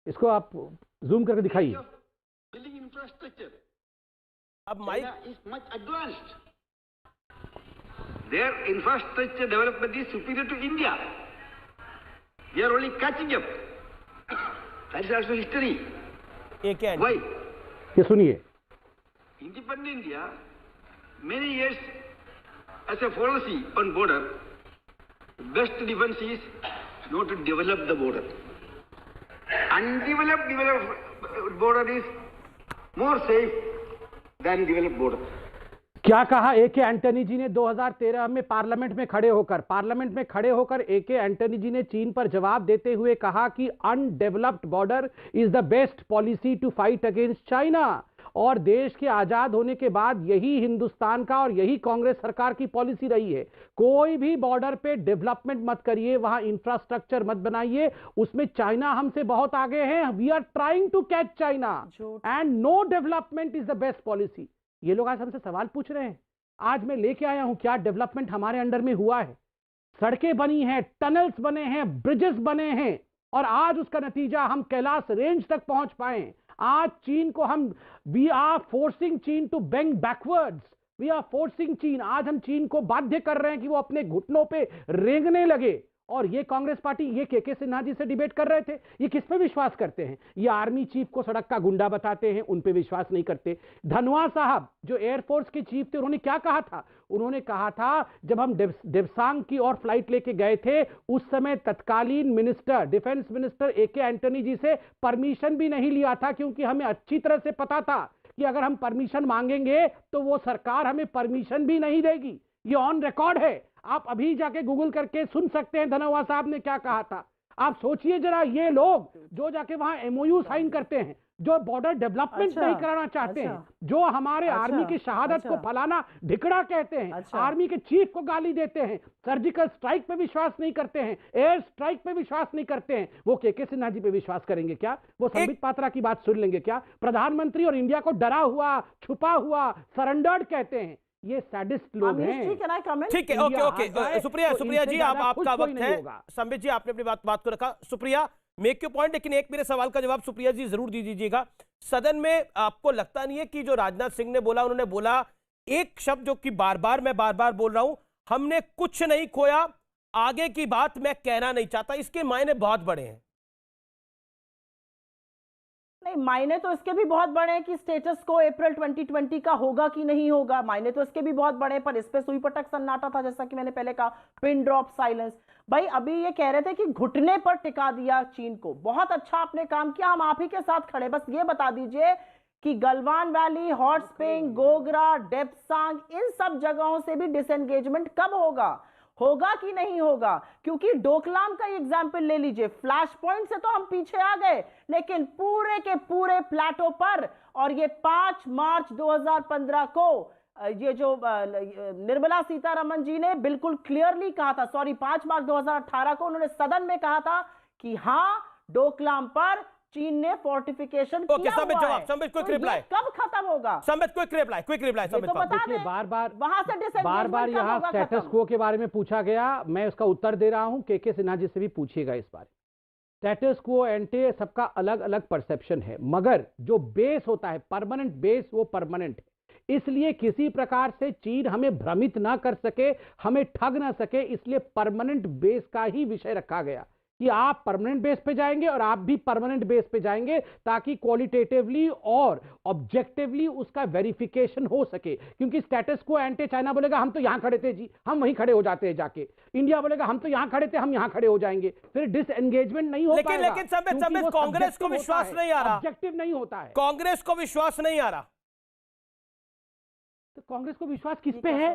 इसको आप जूम करके दिखाइए। अब mic, their infrastructure development is superior to India. We are only catching up. That is also history. Why? ये सुनिए। Independent India, many years as a policy on border, best defense is not to develop the border. Undeveloped border is more safe than developed border. क्या कहा AK Antony जी ने 2013 में parliament में खड़े होकर AK Antony जी ने चीन पर जवाब देते हुए कहा कि undeveloped border is the best policy to fight against China. और देश के आजाद होने के बाद यही हिंदुस्तान का और यही कांग्रेस सरकार की पॉलिसी रही है। कोई भी बॉर्डर पे डेवलपमेंट मत करिए, वहां इंफ्रास्ट्रक्चर मत बनाइए, उसमें चाइना हमसे बहुत आगे है। We are trying to catch China and no development is the best policy. ये लोग आज हमसे सवाल पूछ रहे हैं आज मैं लेके आया हूं क्या डेवलपमेंट हमारे अंडर में हुआ है। सड़कें बनी हैं, टनल्स बने हैं, ब्रिजेस बने हैं, और आज उसका नतीजा हम कैलाश रेंज तक पहुंच पाए। आज चीन को हम वी आर फोर्सिंग चीन to bend backwards, we are forcing चीन। आज हम चीन को बाध्य कर रहे हैं कि वो अपने घुटनों पे रेंगने लगे। और ये कांग्रेस पार्टी, ये के सिन्हा जी से डिबेट कर रहे थे, ये किस पे विश्वास करते हैं? ये आर्मी चीफ को सड़क का गुंडा बताते हैं, उन पे विश्वास नहीं करते। धनोआ साहब जो एयरफोर्स के चीफ थे, उन्होंने क्या कहा था? उन्होंने कहा था जब हम देवसांग की और फ्लाइट लेके गए थे, उस समय तत्कालीन minister, defence minister AK Antony ji से परमिशन भी नहीं लिया था, क्योंकि हमें अच्छी तरह से पता था कि अगर हम परमिशन मांगेंगे तो वो सरकार हमें परमिशन भी नहीं देगी। ये ऑन रिकॉर्ड है, आप अभी जाके गूगल करके सुन सकते हैं धनोआ साहब ने क्या कहा था। आप सोचिए जरा, ये लोग जो जाके वहां MOU साइन करते हैं, जो बॉर्डर डेवलपमेंट नहीं कराना चाहते हैं, जो हमारे आर्मी की शहादत को फलाना ढिकड़ा कहते हैं, आर्मी के चीफ को गाली देते हैं, सर्जिकल स्ट्राइक पे विश्वास नहीं करते हैं, एयर स्ट्राइक पे विश्वास नहीं करते हैं, वो के सिन्हा जी पे विश्वास करेंगे क्या? वो संबित पात्रा की बात सुन लेंगे क्या? प्रधानमंत्री और इंडिया को डरा हुआ, छुपा हुआ, सरेंडर्ड कहते हैं। ये सैडिस्ट लोग हैं। ठीक है, ओके। सुप्रिया जी, आपका वक्त है। संबित जी, आपने अपनी बात को रखा। सुप्रिया, मेक योर पॉइंट, लेकिन एक मेरे सवाल का जवाब सुप्रिया जी जरूर दे दीजिएगा। सदन में आपको लगता नहीं है कि जो राजनाथ सिंह ने बोला, उन्होंने बोला एक शब्द जो कि मैं बार बार बोल रहा हूं, हमने कुछ नहीं खोया, आगे की बात मैं कहना नहीं चाहता, इसके मायने बहुत बड़े हैं। नहीं, मायने तो इसके भी बहुत बड़े हैं कि स्टेटस को अप्रैल 2020 का होगा कि नहीं होगा, मायने तो इसके भी बहुत बड़े हैं, पर इस पे सुई पटक सन्नाटा था, जैसा कि मैंने पहले कहा, पिन ड्रॉप साइलेंस। भाई अभी ये कह रहे थे कि घुटने पर टिका दिया चीन को, बहुत अच्छा आपने काम किया, हम आप ही के साथ खड़े। बस ये बता दीजिए कि Galwan valley, hot spring, Gogra, Depsang, इन सब जगहों से भी डिसएंगेजमेंट कब होगा कि नहीं होगा? क्योंकि डोकलाम का एग्जाम्पल ले लीजिए, फ्लैश पॉइंट से तो हम पीछे आ गए, लेकिन पूरे के पूरे प्लेटो पर, और ये 5 मार्च 2015 को ये जो निर्मला सीतारमण जी ने बिल्कुल क्लियरली कहा था, 5 मार्च 2018 को उन्होंने सदन में कहा था कि हाँ, डोकलाम पर चीन ने फोर्टिफिकेशन किया हुआ है। Sambit, quick reply. कब खत्म होगा? Sambit, quick reply. तो बता दें, बार-बार यहाँ स्टेटस क्वो के बारे में पूछा गया, मैं उसका उत्तर दे रहा हूं। के सिन्हा जी से भी पूछिएगा इस बारे। स्टेटस क्वो एंटी सबका अलग अलग परसेप्शन है, मगर जो बेस होता है, परमानेंट बेस, वो परमानेंट है। इसलिए किसी प्रकार से चीन हमें भ्रमित ना कर सके, हमें ठग ना सके, इसलिए परमानेंट बेस का ही विषय रखा गया कि आप परमानेंट बेस पे जाएंगे और आप भी परमानेंट बेस पे जाएंगे, ताकि क्वालिटेटिवली और ऑब्जेक्टिवली उसका वेरिफिकेशन हो सके। क्योंकि स्टेटस को एंटी चाइना बोलेगा हम तो यहां खड़े थे जी, हम वहीं खड़े हो जाते हैं जाके। इंडिया बोलेगा हम तो यहां खड़े थे, हम यहां खड़े हो जाएंगे, फिर डिसएंगेजमेंट नहीं हो पाएगा। लेकिन संबित, कांग्रेस को विश्वास नहीं आ रहा, ऑब्जेक्टिव नहीं होता है, कांग्रेस को विश्वास नहीं आ रहा। तो कांग्रेस को विश्वास किस पे है?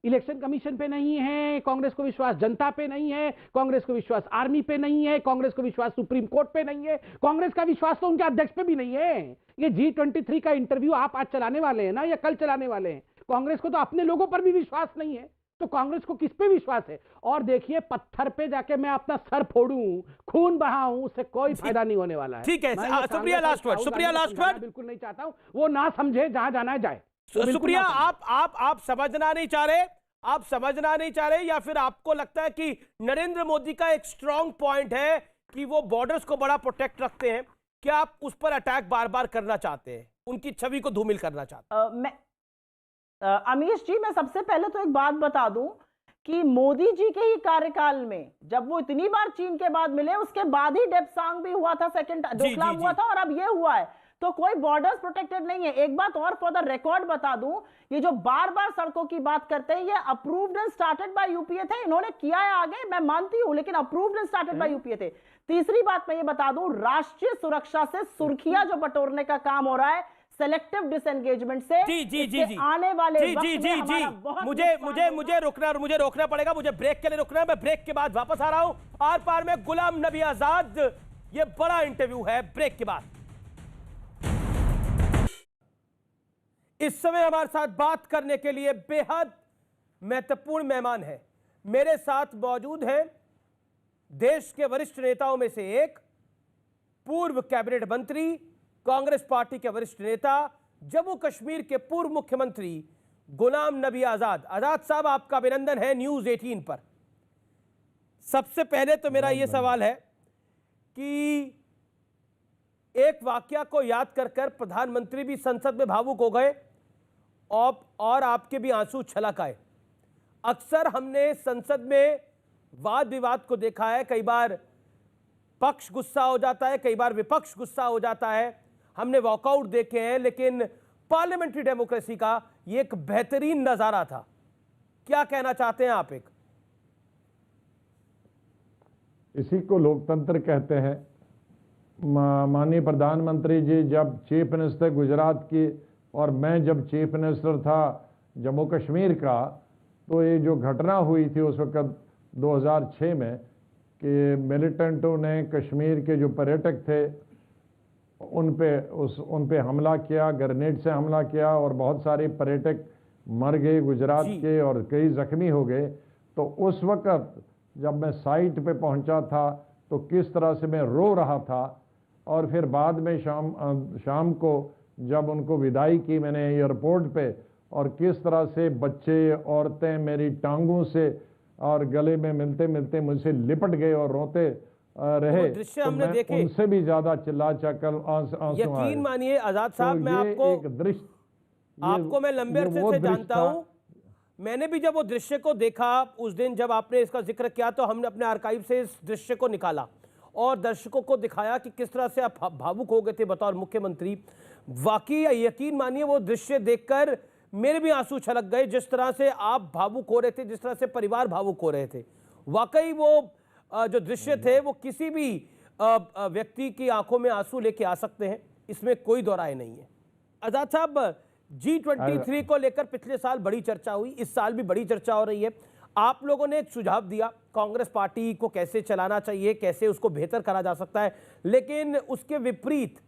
इलेक्शन कमीशन पे नहीं है, कांग्रेस को विश्वास जनता पे नहीं है, कांग्रेस को विश्वास आर्मी पे नहीं है, कांग्रेस को विश्वास सुप्रीम कोर्ट पे नहीं है, कांग्रेस का विश्वास तो उनके अध्यक्ष पे भी नहीं है। ये G23 का इंटरव्यू आप आज चलाने वाले हैं ना, या कल चलाने वाले हैं? कांग्रेस को तो अपने लोगों पर भी विश्वास नहीं है, तो कांग्रेस को किस पे विश्वास है? और देखिए, पत्थर पे जाके मैं अपना सर फोड़ूं, खून बहाऊं, उससे कोई फायदा नहीं होने वाला है। ठीक है, सुप्रिया लास्ट वर्ड। बिल्कुल नहीं चाहता हूं, वो ना समझे, जहां जाना है जाए। सुप्रिया, आप समझना नहीं चाह रहे, आप समझना नहीं चाह रहे, या फिर आपको लगता है कि नरेंद्र मोदी का एक स्ट्रांग पॉइंट है कि वो बॉर्डर्स को बड़ा प्रोटेक्ट रखते हैं, क्या आप उस पर अटैक बार बार करना चाहते हैं, उनकी छवि को धूमिल करना चाहते हैं? अमीश जी, मैं सबसे पहले तो एक बात बता दूं कि मोदी जी के ही कार्यकाल में, जब वो इतनी बार चीन के बाद मिले, उसके बाद ही डेप्सांग भी हुआ था, सेकंड डोकलाम हुआ था, और अब ये हुआ है, तो कोई बॉर्डर्स प्रोटेक्टेड नहीं है। एक बात और फॉर द रिकॉर्ड बता दूं, ये जो बार बार सड़कों की बात करते हैं, ये approved and started by UPA थे, इन्होंने किया है आगे, मैं मानती हूं, लेकिन approved and started by UPA थे। तीसरी बात मैं ये बता दूं, राष्ट्रीय सुरक्षा से सुर्खियां जो बटोरने का काम हो रहा है सेलेक्टिव डिसएंगेजमेंट से, जी आने वाले मुझे रोकना पड़ेगा, मुझे ब्रेक के लिए रुकना है, मैं ब्रेक के बाद वापस आ रहा हूं। आर पार में गुलाम नबी आजाद, ये बड़ा इंटरव्यू है, ब्रेक के बाद। इस समय हमारे साथ बात करने के लिए बेहद महत्वपूर्ण मेहमान है, मेरे साथ मौजूद हैं देश के वरिष्ठ नेताओं में से एक, पूर्व कैबिनेट मंत्री, कांग्रेस पार्टी के वरिष्ठ नेता, जम्मू कश्मीर के पूर्व मुख्यमंत्री गुलाम नबी आजाद। आजाद साहब, आपका अभिनंदन है न्यूज 18 पर। सबसे पहले तो मेरा यह सवाल है कि एक वाकया को याद कर कर प्रधानमंत्री भी संसद में भावुक हो गए और आपके भी आंसू छलक आए। अक्सर हमने संसद में वाद विवाद को देखा है, कई बार पक्ष गुस्सा हो जाता है, कई बार विपक्ष गुस्सा हो जाता है, हमने वॉकआउट देखे हैं, लेकिन पार्लियामेंट्री डेमोक्रेसी का ये एक बेहतरीन नजारा था। क्या कहना चाहते हैं आप? इसी को लोकतंत्र कहते हैं। माननीय प्रधानमंत्री जी जब चीफ मिनिस्टर गुजरात की और मैं जब चीफ मिनिस्टर था जम्मू कश्मीर का, तो ये जो घटना हुई थी उस वक्त 2006 में कि मिलिटेंटों ने कश्मीर के जो पर्यटक थे उन पे हमला किया, ग्रेनेड से हमला किया और बहुत सारे पर्यटक मर गए गुजरात के और कई जख्मी हो गए। तो उस वक्त जब मैं साइट पे पहुंचा था तो किस तरह से मैं रो रहा था, और फिर बाद में शाम को जब उनको विदाई की मैंने एयरपोर्ट पे, और किस तरह से बच्चे औरतें मेरी टांगों से और गले में मिलते मिलते मुझसे लिपट गए और रोते रहे, दृश्य हमने देखे, उनसे भी ज्यादा चिल्ला चकल आंसू। यकीन मानिए आजाद साहब, मैं आपको मैं लंबे अरसे से जानता हूं। मैंने भी जब वो दृश्य को देखा उस दिन जब आपने इसका जिक्र किया, तो हमने अपने आर्काइव से इस दृश्य को निकाला और दर्शकों को दिखाया कि किस तरह से आप भावुक हो गए थे बतौर मुख्यमंत्री। वाकई यकीन मानिए वो दृश्य देखकर मेरे भी आंसू छलक गए, जिस तरह से आप भावुक हो रहे थे, जिस तरह से परिवार भावुक हो रहे थे। वाकई वो जो दृश्य थे वो किसी भी व्यक्ति की आंखों में आंसू लेके आ सकते हैं, इसमें कोई दो राय नहीं है। आजाद साहब, G23 को लेकर पिछले साल बड़ी चर्चा हुई, इस साल भी बड़ी चर्चा हो रही है। आप लोगों ने एक सुझाव दिया कांग्रेस पार्टी को कैसे चलाना चाहिए, कैसे उसको बेहतर करा जा सकता है, लेकिन उसके विपरीत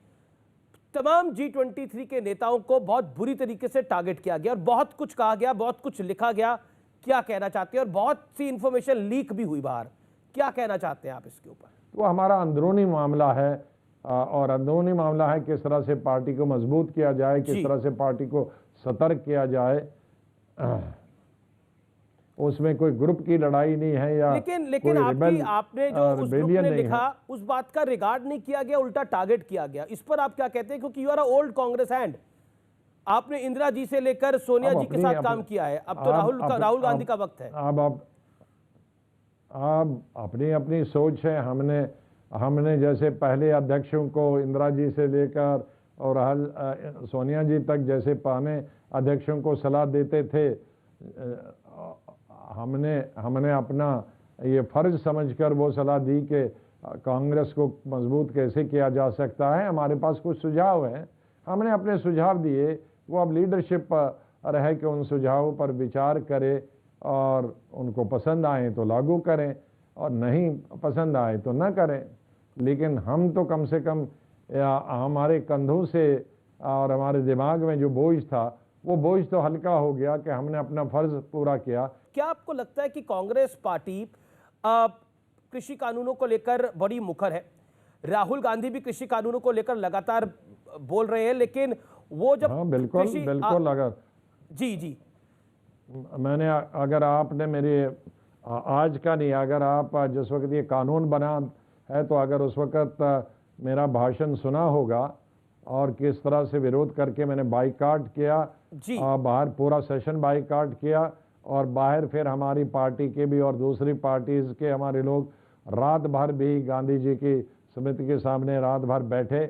तमाम G23 के नेताओं को बहुत बुरी तरीके से टारगेट किया गया और बहुत कुछ कहा गया, बहुत कुछ लिखा गया। क्या कहना चाहते हैं? और बहुत सी इंफॉर्मेशन लीक भी हुई बाहर, क्या कहना चाहते हैं आप इसके ऊपर? वो हमारा अंदरूनी मामला है और अंदरूनी मामला है किस तरह से पार्टी को मजबूत किया जाए, किस तरह से पार्टी को सतर्क किया जाए। उसमें कोई ग्रुप की लड़ाई नहीं है या लेकिन आपने जो उस ग्रुप ने लिखा उस बात का रिगार्ड नहीं किया गया, उल्टा टारगेट किया गया। इस पर आप क्या कहते हैं? क्योंकि you are old Congress hand, आपने इंदिरा जी से लेकर सोनिया जी के साथ काम किया है, अब तो राहुल गांधी का वक्त है। अब अपनी अपनी सोच है। हमने जैसे पहले अध्यक्षों को इंदिरा जी से लेकर और सोनिया जी तक जैसे पहले अध्यक्षों को सलाह देते थे, हमने अपना ये फर्ज समझकर वो सलाह दी कि कांग्रेस को मजबूत कैसे किया जा सकता है। हमारे पास कुछ सुझाव हैं, हमने अपने सुझाव दिए, वो अब लीडरशिप रहे कि उन सुझावों पर विचार करे और उनको पसंद आए तो लागू करें और नहीं पसंद आए तो ना करें। लेकिन हम तो कम से कम हमारे कंधों से और हमारे दिमाग में जो बोझ था वो बोझ तो हल्का हो गया कि हमने अपना फर्ज पूरा किया। क्या आपको लगता है कि कांग्रेस पार्टी कृषि कानूनों को लेकर बड़ी मुखर है? राहुल गांधी भी कृषि कानूनों को लेकर लगातार बोल रहे हैं, लेकिन वो जब बिल्कुल अगर जी मैंने अगर आपने मेरे आज का नहीं, अगर आप जिस वक्त ये कानून बना है तो अगर उस वक्त मेरा भाषण सुना होगा और किस तरह से विरोध करके मैंने बाइकाट किया, बाहर पूरा सेशन बाइकाट किया और बाहर फिर हमारी पार्टी के भी और दूसरी पार्टीज के हमारे लोग रात भर भी गांधी जी की समिति के सामने रात भर बैठे।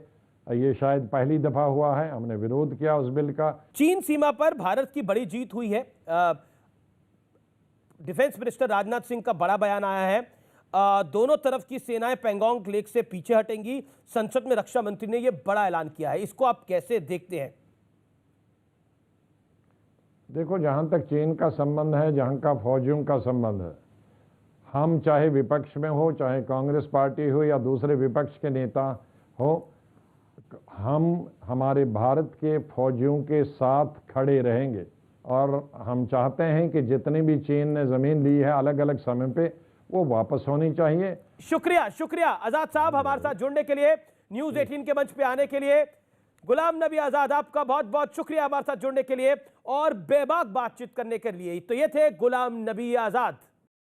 ये शायद पहली दफा हुआ है, हमने विरोध किया उस बिल का। चीन सीमा पर भारत की बड़ी जीत हुई है। डिफेंस मिनिस्टर राजनाथ सिंह का बड़ा बयान आया है, दोनों तरफ की सेनाएं पैंगोंग लेक से पीछे हटेंगी। संसद में रक्षा मंत्री ने यह बड़ा ऐलान किया है, इसको आप कैसे देखते हैं? देखो, जहां तक चीन का संबंध है, जहां का फौजियों का संबंध है, हम चाहे विपक्ष में हो, चाहे कांग्रेस पार्टी हो या दूसरे विपक्ष के नेता हो, हम हमारे भारत के फौजियों के साथ खड़े रहेंगे और हम चाहते हैं कि जितनी भी चीन ने जमीन ली है अलग अलग समय पे वो वापस होनी चाहिए। शुक्रिया आजाद साहब हमारे साथ जुड़ने के लिए, न्यूज 18 के मंच पे आने के लिए। गुलाम नबी आजाद, आपका बहुत बहुत शुक्रिया हमारे साथ जुड़ने के लिए और बेबाक बातचीत करने के लिए। तो ये थे गुलाम नबी आजाद।